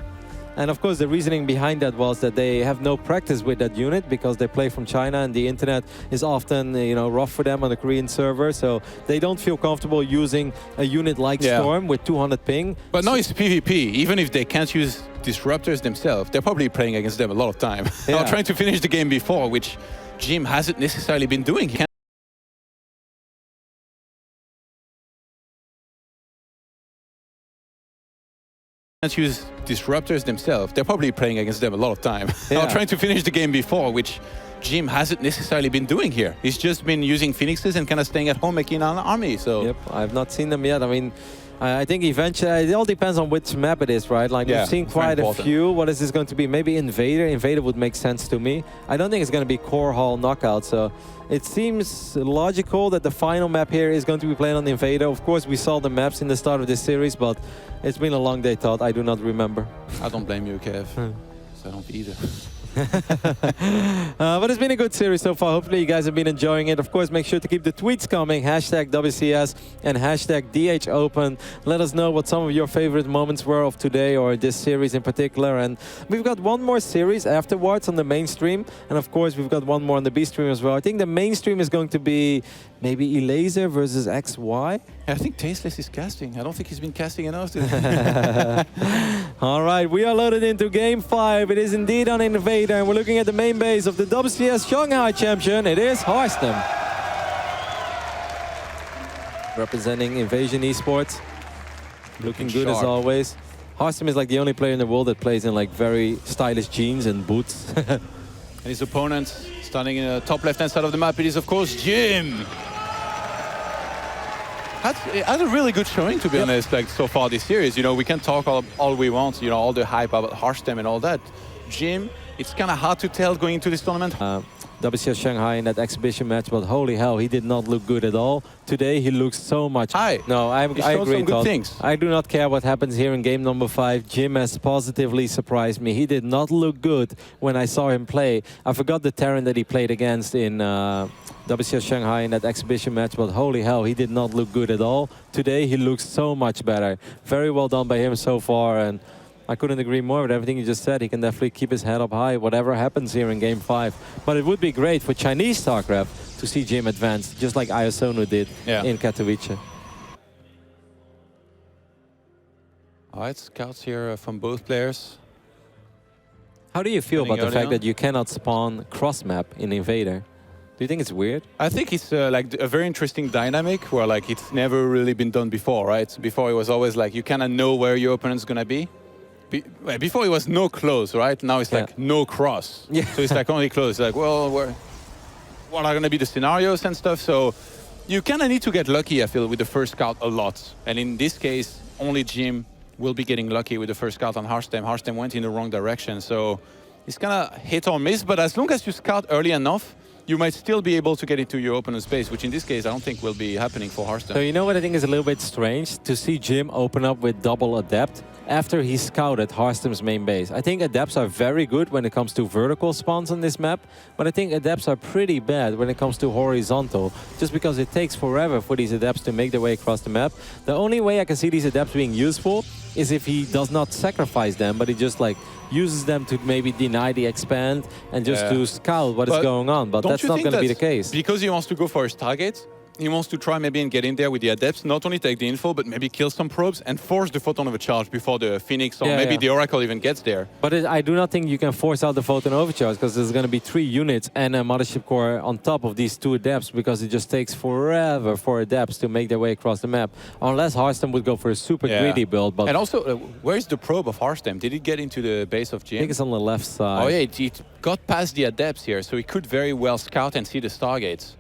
And of course, the reasoning behind that was that they have no practice with that unit because they play from China, and the internet is often, you know, rough for them on the Korean server. So they don't feel comfortable using a unit like Storm with 200 ping. But now it's PvP. Even if they can't use Disruptors themselves, they're probably playing against them a lot of time. They're trying to finish the game before, which Jim hasn't necessarily been doing. He can't use Disruptors themselves. They're probably playing against them a lot of time. Trying to finish the game before, which Jim hasn't necessarily been doing here. He's just been using Phoenixes and kind of staying at home making an army. So Yep, I've not seen them yet. I mean, I think eventually, it all depends on which map it is, right? Like, Yeah, we've seen it's very quite a important. few. What is this going to be? Maybe Invader. Invader would make sense to me. I don't think it's going to be Core Hall Knockout, so it seems logical that the final map here is going to be played on Invader. Of course, we saw the maps in the start of this series, but it's been a long day, Todd. I do not remember. I don't blame you, Kev. So I don't either. But it's been a good series so far. Hopefully you guys have been enjoying it. Of course, make sure to keep the tweets coming. Hashtag WCS and hashtag DHOpen. Let us know what some of your favorite moments were of today or this series in particular. And we've got one more series afterwards on the main stream. And of course, we've got one more on the B stream as well. I think the main stream is going to be maybe Elaser versus XY. I think Tasteless is casting. I don't think he's been casting enough today. All right, we are loaded into Game 5. It is indeed on Invader, and we're looking at the main base of the WCS Shanghai champion. It is Hartstem. Representing Invasion eSports. Looking good as sharp. always. Hartstem is like the only player in the world that plays in like very stylish jeans and boots. And his opponent, standing in the top left-hand side of the map, it is, of course, Jim. Had a really good showing, to be honest, like so far this series. You know, we can talk all we want, you know, all the hype about Hartstem and all that. Jim, it's kind of hard to tell going into this tournament. WCS Shanghai in that exhibition match, but holy hell, he did not look good at all. Today, he looks so much... No, I agree, some good Todd. things. I do not care what happens here in game number 5. Jim has positively surprised me. He did not look good when I saw him play. I forgot the Terran that he played against in WCS Shanghai in that exhibition match, but holy hell, he did not look good at all. Today, he looks so much better. Very well done by him so far, and I couldn't agree more with everything you just said. He can definitely keep his head up high, whatever happens here in Game 5. But it would be great for Chinese StarCraft to see Jim advance, just like Iosonu did in Katowice. All right, scouts here from both players. How do you feel about the early fact on? that you cannot spawn cross-map in Invader? Do you think it's weird? I think it's like a very interesting dynamic where like it's never really been done before, right? Before it was always like you kind of know where your opponent's going to be. Before it was no close, right? Now it's like no cross. Yeah. So it's like only close. Like, well, what are going to be the scenarios and stuff? So you kind of need to get lucky, I feel, with the first scout a lot. And in this case, only Jim will be getting lucky with the first scout on Hartstem. Hartstem went in the wrong direction. So it's kind of hit or miss. But as long as you scout early enough, you might still be able to get into your opponent's space, which in this case, I don't think will be happening for Hartstem. So you know what I think is a little bit strange? To see Jim open up with double Adept after he scouted Harstem's main base. I think Adepts are very good when it comes to vertical spawns on this map, but I think Adepts are pretty bad when it comes to horizontal, just because it takes forever for these Adepts to make their way across the map. The only way I can see these Adepts being useful is if he does not sacrifice them, but he just like uses them to maybe deny the expand and just to scout what is going on. But that's not going to be the case. Because he wants to go for his target, he wants to try maybe and get in there with the Adepts, not only take the info, but maybe kill some probes and force the photon overcharge before the Phoenix or maybe the Oracle even gets there. But I do not think you can force out the photon overcharge, because there's going to be 3 units and a mothership core on top of these 2 Adepts, because it just takes forever for Adepts to make their way across the map. Unless Hartstem would go for a super greedy build. But and also, where's the probe of Hartstem? Did it get into the base of Jim? I think it's on the left side. Oh yeah, it got past the Adepts here, so he could very well scout and see the Stargates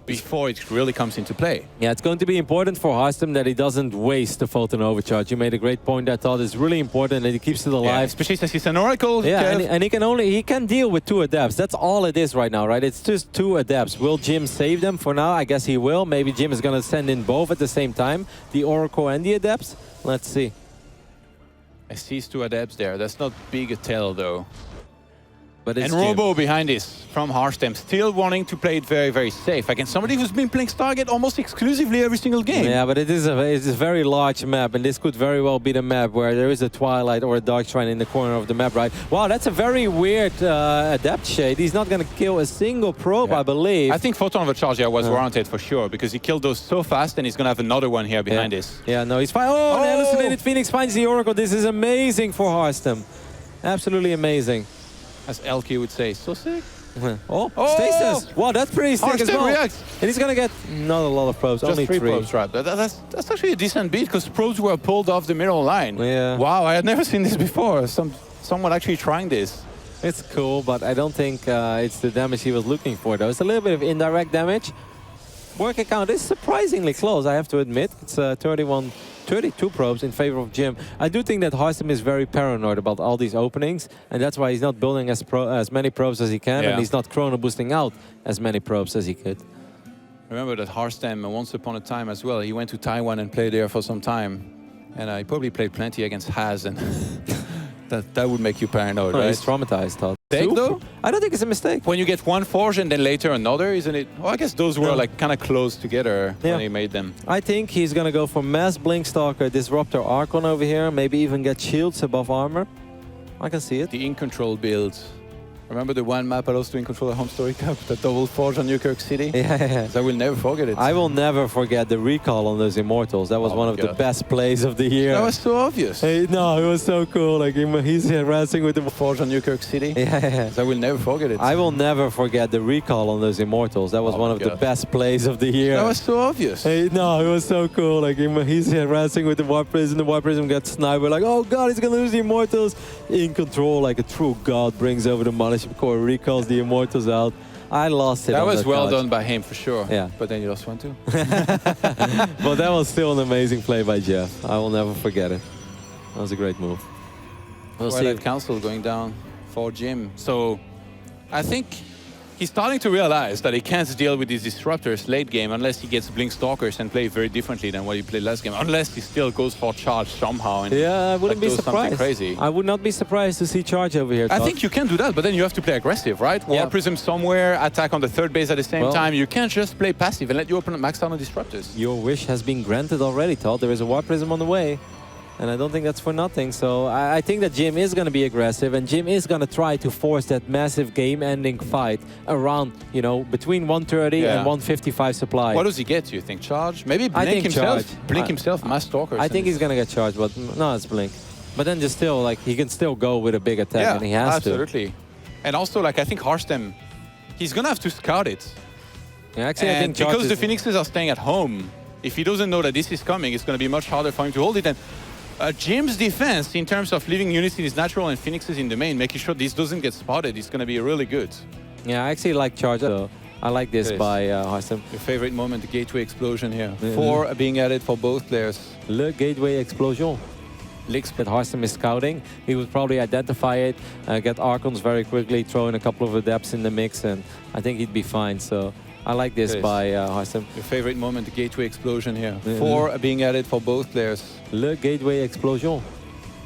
before it really comes into play. Yeah, it's going to be important for Hartstem that he doesn't waste the photon overcharge. You made a great point. I thought it's really important that he keeps it alive. Especially since he's an Oracle. Yeah, and he can deal with 2 Adepts. That's all it is right now, right? It's just 2 Adepts. Will Jim save them for now? I guess he will. Maybe Jim is going to send in both at the same time, the Oracle and the Adepts. Let's see. I see 2 Adepts there. That's not big a tell, though. But it's and Jim. Robo behind this from Hartstem, still wanting to play it very, very safe against somebody who's been playing Stargate almost exclusively every single game. Yeah, but it's a very large map, and this could very well be the map where there is a Twilight or a Dark Shrine in the corner of the map, right? Wow, that's a very weird Adept shade. He's not going to kill a single probe, I believe. I think Photon Overcharge was warranted for sure, because he killed those so fast, and he's going to have another one here behind this. Yeah, no, he's fine. Oh, the hallucinated Phoenix finds the Oracle. This is amazing for Hartstem. Absolutely amazing. As LK would say, so sick. Stasis. Wow, that's pretty sick as well. Reacts. And he's going to get not a lot of probes, Just only 3. probes, right? That's actually a decent beat, because probes were pulled off the middle line. Yeah. Wow, I had never seen this before. Someone actually trying this. It's cool, but I don't think it's the damage he was looking for, though. It's a little bit of indirect damage. Worker count is surprisingly close, I have to admit. It's 32 probes in favor of Jim. I do think that Hartstem is very paranoid about all these openings, and that's why he's not building as many probes as he can, and he's not chrono boosting out as many probes as he could. Remember that Hartstem, once upon a time as well, he went to Taiwan and played there for some time. And he probably played plenty against Haz, and that would make you paranoid, right? He's traumatized, Todd. Mistake, though? I don't think it's a mistake. When you get one Forge and then later another, isn't it? Well, I guess those were like kind of close together when he made them. I think he's going to go for Mass Blinkstalker, Disruptor Archon over here, maybe even get shields above armor. I can see it. The in-control build. Remember the one map I lost to In Control at Home Story Cup? The double Forge on Newkirk City? Yeah. So I will never forget it. I will never forget the recall on those Immortals. That was one of the best plays of the year. That was so obvious. No, it was so cool. Like he's harassing with the Forge on Newkirk City? Yeah. So I will never forget it. I will never forget the recall on those Immortals. That was one of the best plays of the year. That was so obvious. No, it was so cool. Like he's harassing with the Warp Prism. The Warp Prism gets sniped. We're like, oh god, he's gonna lose the Immortals. In Control, like a true god, brings over the Mothership Core, recalls the Immortals out. I lost it. That on was well couch. done by him for sure. Yeah. But then you lost one too. But that was still an amazing play by Jeff. I will never forget it. That was a great move. We'll see. Twilight Council going down for Jim. So I think he's starting to realize that he can't deal with these disruptors late game unless he gets Blink Stalkers and play very differently than what he played last game. Unless he still goes for charge somehow. And I wouldn't be surprised. Crazy. I would not be surprised to see charge over here. I think you can do that, but then you have to play aggressive, right? War Prism somewhere, attack on the third base at the same time. You can't just play passive and let your opponent max out on disruptors. Your wish has been granted already, Todd. There is a War Prism on the way. And I don't think that's for nothing. So I think that Jim is going to be aggressive, and Jim is going to try to force that massive game-ending fight around, you know, between 130 and 155 supply. What does he get, do you think? Charge? Maybe Blink himself? Blink himself, Mass Stalkers. I think he's going to get charged, but no, it's Blink. But then just still, like, he can still go with a big attack, and he has to. Absolutely. And also, like, I think Hartstem, he's going to have to scout it. Yeah, actually, I think because the Phoenixes are staying at home, if he doesn't know that this is coming, it's going to be much harder for him to hold it. And Jim's defense, in terms of leaving units in his natural and Phoenixes in the main, making sure this doesn't get spotted, is going to be really good. Yeah, I actually like charge. So I like this by Hartstem. Your favorite moment, the gateway explosion here. 4 being added for both players. Le gateway explosion. That Hartstem is scouting. He would probably identify it, get Archons very quickly, throw in a couple of adepts in the mix, and I think he'd be fine. So I like this by Hartstem. Your favorite moment, the gateway explosion here. 4 being added for both players. Le gateway explosion.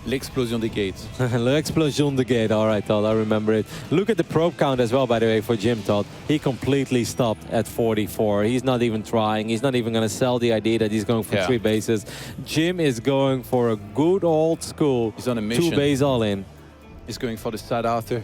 L'explosion des gates. L'explosion de gate. All right, Todd, I remember it. Look at the probe count as well, by the way, for Jim, Todd. He completely stopped at 44. He's not even trying. He's not even going to sell the idea that he's going for 3 bases. Jim is going for a good old school. He's on a mission. 2 base all in. He's going for the side Arthur.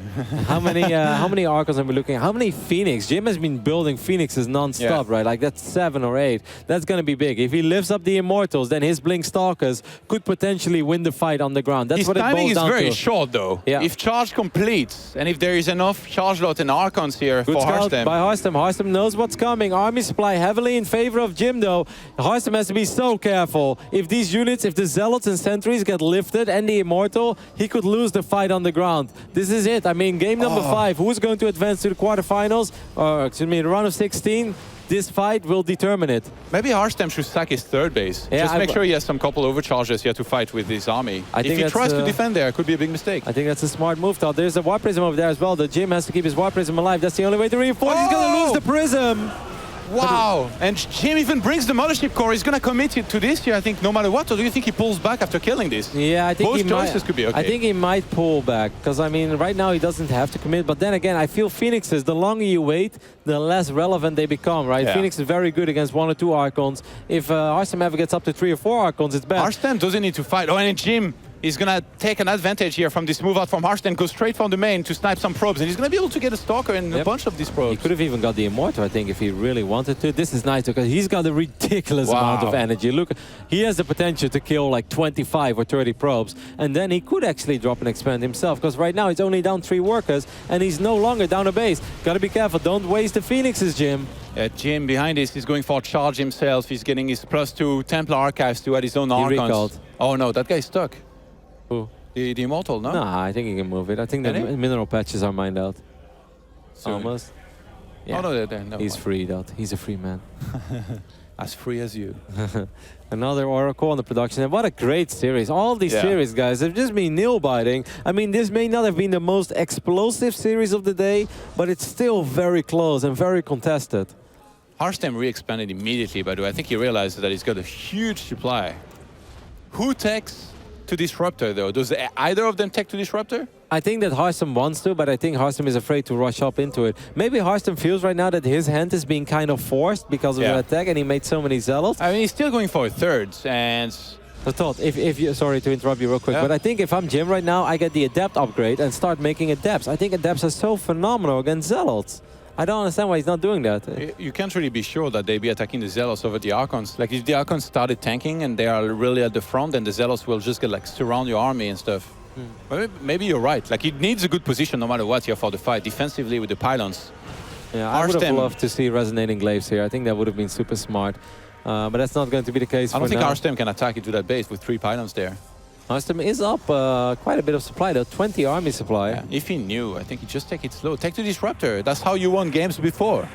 How many Archons are we looking at? How many Phoenix? Jim has been building Phoenixes non-stop, right? Like that's 7 or 8. That's going to be big. If he lifts up the Immortals, then his Blink Stalkers could potentially win the fight on the ground. That's his what it boils down to. His timing is very short, though. Yeah. If charge completes, and if there is enough charge lot and Archons here good for scout Hartstem. by Hartstem. Hartstem knows what's coming. Army supply heavily in favor of Jim, though. Hartstem has to be so careful. If these units, if the Zealots and Sentries get lifted and the Immortal, he could lose the fight on the ground. This is it. I mean, game number 5. Who's going to advance to the quarterfinals? Or, excuse me, the round of 16? This fight will determine it. Maybe Hartstem should sack his third base. Yeah, just make sure he has some couple overcharges here to fight with his army. If he tries to defend there, it could be a big mistake. I think that's a smart move, Todd. There's a War Prism over there as well. The Jim has to keep his War Prism alive. That's the only way to reinforce. He's going to lose the Prism. Wow! And Jim even brings the Mothership Core. He's going to commit to this here, I think, no matter what. Or do you think he pulls back after killing this? Yeah, I think both choices could be okay. I think he might pull back. Because, I mean, right now he doesn't have to commit. But then again, I feel Phoenixes, the longer you wait, the less relevant they become, right? Yeah. Phoenix is very good against 1 or 2 Archons. If Hartstem ever gets up to 3 or 4 Archons, it's bad. Hartstem doesn't need to fight. Oh, and Jim is going to take an advantage here from this move out from Hartstem, go straight from the main to snipe some probes, and he's going to be able to get a Stalker and a bunch of these probes. He could have even got the Immortal, I think, if he really wanted to. This is nice because he's got a ridiculous amount of energy. Look, he has the potential to kill like 25 or 30 probes, and then he could actually drop and expand himself, because right now he's only down 3 workers, and he's no longer down a base. Got to be careful. Don't waste the Phoenixes, Jim. Jim behind this, he's going for a charge himself. He's getting his +2 Templar Archives to add his own Archons. Recalled. Oh no, that guy's stuck. Who? The Immortal, no? Nah, I think he can move it. I think the Can he? mineral patches are mined out. Soon. Almost. Oh, no, no, He's free, though. He's a free man. As free as you. Another Oracle on the production. And what a great series. All of these series, guys, have just been nail-biting. I mean, this may not have been the most explosive series of the day, but it's still very close and very contested. Hartstem re-expanded immediately, by the way. I think he realized that he's got a huge supply. Who takes to Disruptor, though? Does either of them take to Disruptor? I think that Hartstem wants to, but I think Hartstem is afraid to rush up into it. Maybe Hartstem feels right now that his hand is being kind of forced because of the attack, and he made so many zealots. I mean, he's still going for a third, and... I thought, if you, sorry to interrupt you real quick, but I think if I'm Jim right now, I get the Adept upgrade and start making Adepts. I think Adepts are so phenomenal against zealots. I don't understand why he's not doing that. You can't really be sure that they'd be attacking the Zealots over the Archons. Like, if the Archons started tanking and they are really at the front, then the Zealots will just get, like, surround your army and stuff. But maybe you're right. Like, it needs a good position no matter what here for the fight, defensively with the pylons. Yeah, I would have loved to see Resonating Glaives here. I think that would have been super smart. But that's not going to be the case I don't think now. Hartstem can attack into that base with 3 pylons there. Hartstem is up quite a bit of supply, though. 20 army supply. Yeah, if he knew, I think he'd just take it slow. Take the Disruptor. That's how you won games before.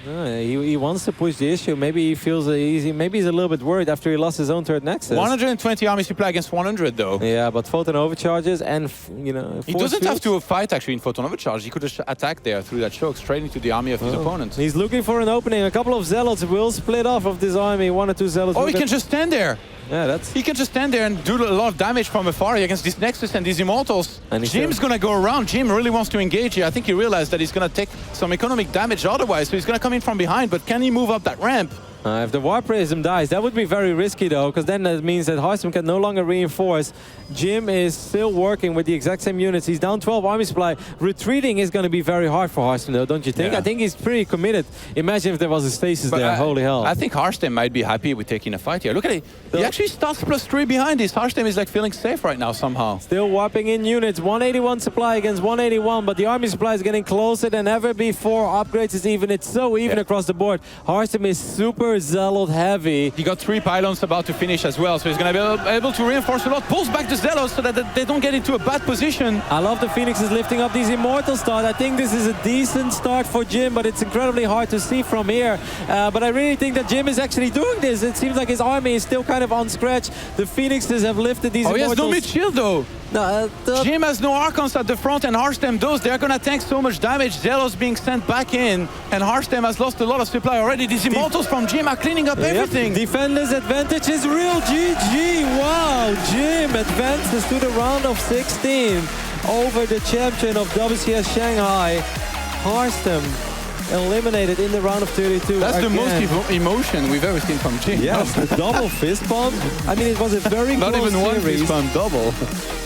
He wants to push the issue. Maybe he feels easy. Maybe he's a little bit worried after he lost his own third Nexus. 120 army supply against 100, though. Yeah, but Photon overcharges and, you know, he doesn't have to fight, actually, in Photon overcharge. He could just attack there through that choke straight into the army of his opponent. He's looking for an opening. A couple of Zealots will split off of this army. 1 or 2 Zealots. Oh, he can just stand there. Yeah, that's... He can just stand there and do a lot of damage from afar against this Nexus and these Immortals. And Jim's going to go around. Jim really wants to engage here. I think he realized that he's going to take some economic damage otherwise, so he's going to come in from behind. But can he move up that ramp? If the War Prism dies, that would be very risky, though, because then that means that Hartstem can no longer reinforce. Jim is still working with the exact same units. He's down 12 army supply. Retreating is going to be very hard for Hartstem, though, don't you think? Yeah. I think he's pretty committed. Imagine if there was a stasis there. Holy hell. I think Hartstem might be happy with taking a fight here. Look at it. He actually starts +3 behind this. Hartstem is like feeling safe right now somehow. Still warping in units. 181 supply against 181, but the army supply is getting closer than ever before. Upgrades is even. It's so even across the board. Hartstem is super zealot heavy. He got 3 pylons about to finish as well, so he's going to be able to reinforce a lot. Pulls back the Zealots so that they don't get into a bad position. I love the Phoenixes lifting up these Immortal start. I think this is a decent start for Jim, but it's incredibly hard to see from here. But I really think that Jim is actually doing this. It seems like his army is still kind of on scratch. The Phoenixes have lifted these Immortals. He has no mid-shield, though. Jim has no Archons at the front, and Hartstem does. They're going to tank so much damage. Zealots being sent back in, and Hartstem has lost a lot of supply already. These Immortals from Jim are cleaning up everything. Defenders' advantage is real. GG. Wow. Jim advances to the round of 16 over the champion of WCS Shanghai. Hartstem eliminated in the round of 32. That's the most emotion we've ever seen from Jim. Yes, the double fist bump. I mean, it was a very Not close even one series. fist bump, double.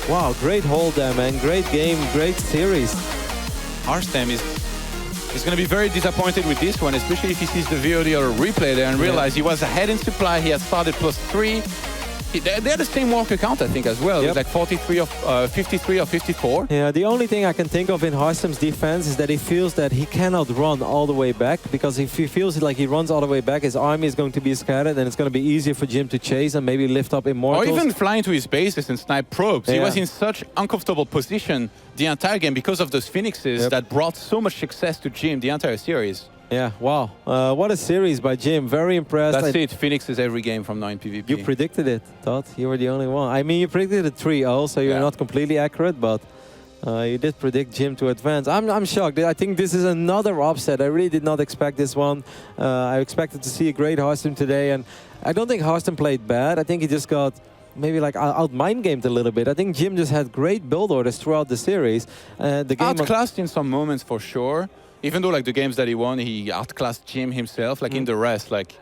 Wow, great hold there, man. Great game, great series. Hartstem is going to be very disappointed with this one, especially if he sees the VOD or replay there and realize he was ahead in supply. He had started +3. They had the same walker count, I think, as well. It was like 43 of 53 or 54. Yeah, the only thing I can think of in Harstem's defense is that he feels that he cannot run all the way back, because if he feels like he runs all the way back, his army is going to be scattered, and it's going to be easier for Jim to chase and maybe lift up Immortals. Or even fly into his bases and snipe probes. He was in such uncomfortable position the entire game because of those Phoenixes that brought so much success to Jim the entire series. Yeah, wow. What a series by Jim. Very impressed. That's it. Phoenixes every game from now in PvP. You predicted it, Todd. You were the only one. I mean, you predicted it 3-0, so you're not completely accurate, but you did predict Jim to advance. I'm shocked. I think this is another upset. I really did not expect this one. I expected to see a great Hartstem today, and I don't think Hartstem played bad. I think he just got maybe like out mind gamed a little bit. I think Jim just had great build orders throughout the series. The game outclassed in some moments for sure. Even though like the games that he won, he outclassed Jim himself. Like in the rest, like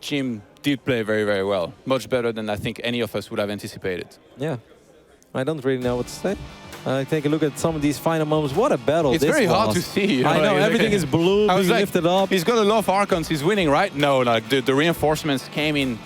Jim did play very, very well. Much better than I think any of us would have anticipated. Yeah, I don't really know what to say. Take a look at some of these final moments. What a battle it's this very was. hard to see. You know, I know, everything is blue, being lifted up. He's got a lot of Archons. He's winning, right? No, like the reinforcements came in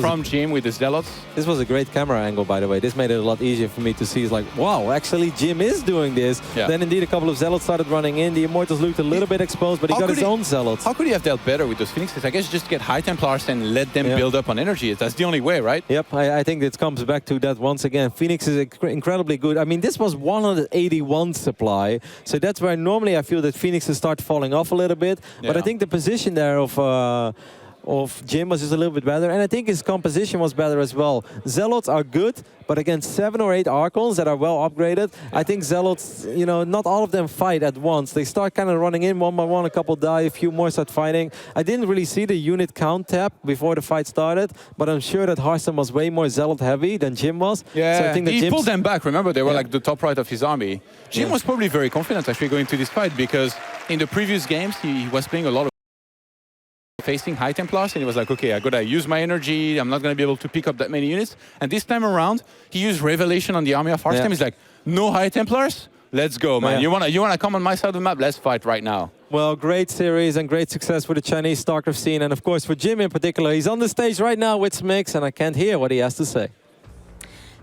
from Jim with the Zealots. This was a great camera angle, by the way. This made it a lot easier for me to see. It's like, wow, actually Jim is doing this. Yeah. Then indeed a couple of Zealots started running in. The Immortals looked a little bit exposed, but he got his own Zealots. How could he have dealt better with those Phoenixes? I guess just get High Templars and let them build up on energy. That's the only way, right? Yep, I think it comes back to that once again. Phoenix is incredibly good. I mean, this was 181 supply, so that's where normally I feel that Phoenixes start falling off a little bit. But I think the position there of Jim was just a little bit better, and I think his composition was better as well. Zealots are good, but against 7 or 8 Archons that are well upgraded, I think Zealots, you know, not all of them fight at once. They start kind of running in one by one, a couple die, a few more start fighting. I didn't really see the unit count tab before the fight started, but I'm sure that Hartstem was way more Zealot heavy than Jim was. Yeah, so I think that he pulled them back. Remember, they were like the top right of his army. Jim was probably very confident actually going to this fight, because in the previous games he was playing a lot of facing High Templars, and he was like, okay, I gotta use my energy, I'm not gonna be able to pick up that many units. And this time around, he used Revelation on the army of Hartstem. He's like, no High Templars? Let's go, man. You wanna come on my side of the map? Let's fight right now. Well, great series and great success for the Chinese StarCraft scene, and of course for Jim in particular. He's on the stage right now with Smix, and I can't hear what he has to say.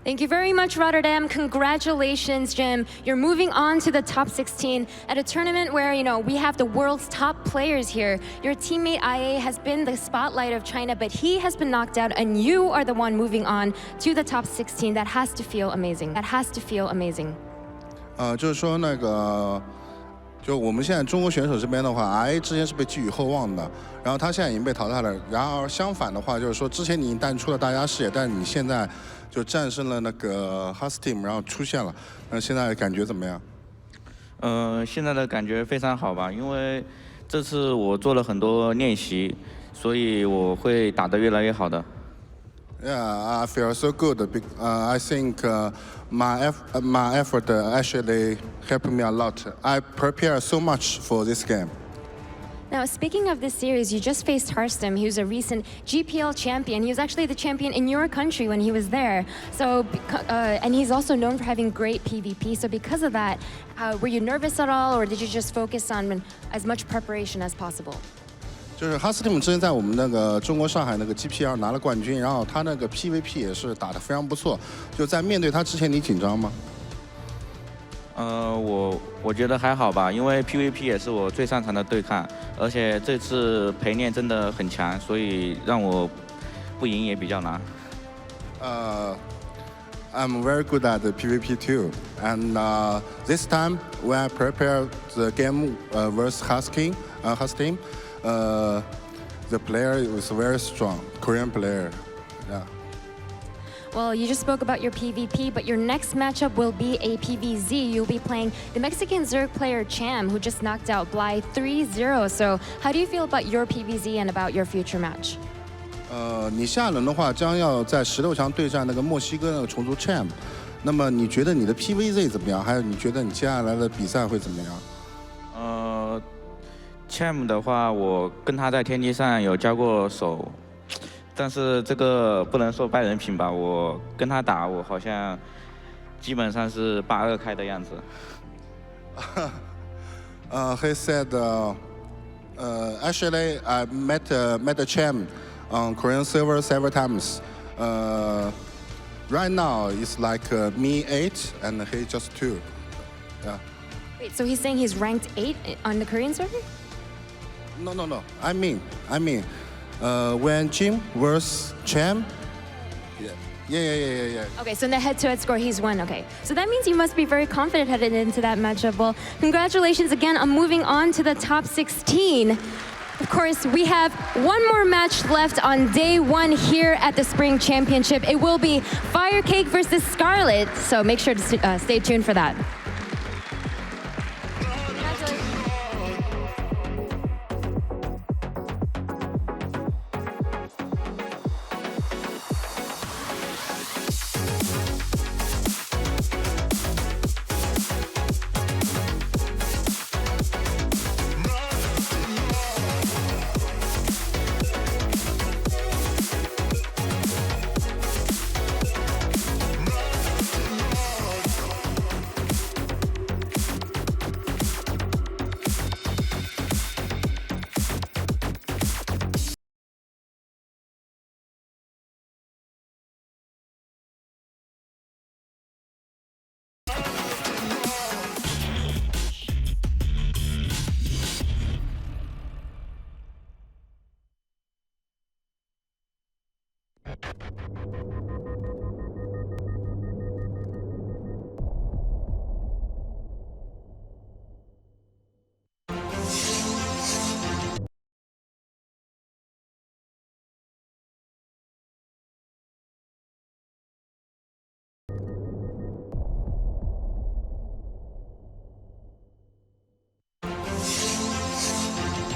Thank you very much, Rotterdam. Congratulations, Jim. You're moving on to the top 16 at a tournament where, you know, we have the world's top players here. Your teammate IA has been the spotlight of China, but he has been knocked out, and you are the one moving on to the top 16. That has to feel amazing. That has to feel amazing. 就是说那个，就我们现在中国选手这边的话 ，IA 之前是被寄予厚望的，然后他现在已经被淘汰了。然而相反的话，就是说之前你已经淡出了大家视野，但是你现在就战胜了那个 Hartstem， 然后出现了。那现在感觉怎么样？现在的感觉非常好吧，因为这次我做了很多练习，所以我会打得越来越好的。Yeah, I feel so good. I think my effort actually helped me a lot. I prepare so much for this game. Now, speaking of this series, you just faced Hartstem, who's a recent GPL champion. He was actually the champion in your country when he was there. So, and he's also known for having great PvP. So because of that, were you nervous at all, or did you just focus on as much preparation as possible? 就是 Hartstem 之前在我们那个中国上海那个 GPL 拿了冠军，然后他那个 PVP 也是打得非常不错。就在面对他之前，你紧张吗？我觉得还好吧，因为 PVP 也是我最擅长的对抗，而且这次陪练真的很强，所以让我不赢也比较难。I'm very good at the PvP too, and this time when I prepare the game versus Hartstem, the player was very strong, Korean player. Yeah. Well, you just spoke about your PvP, but your next matchup will be a PvZ. You'll be playing the Mexican Zerg player Cham, who just knocked out Bly 3-0. So how do you feel about your PvZ and about your future match? 你下轮的话将要在16强对战那个墨西哥那个虫族 Cham， 那么你觉得你的 PvZ 怎么样？还有你觉得你接下来的比赛会怎么样？Cham 的话，我跟他在天梯上有交过手。但是这个不能说败人品吧，我跟他打，我好像基本上是8-2开的样子。He said, actually, I met Cham on Korean server several times. Right now, it's like me 8 and he just 2. Yeah. Wait, so he's saying he's ranked 8 on the Korean server? No. I mean. When Jim versus Cham, yeah. Okay, so in the head-to-head score, he's won. Okay, so that means you must be very confident headed into that matchup. Well, congratulations again on moving on to the top 16. Of course, we have one more match left on day 1 here at the Spring Championship. It will be Firecake versus Scarlet, so make sure to stay tuned for that. Thank you.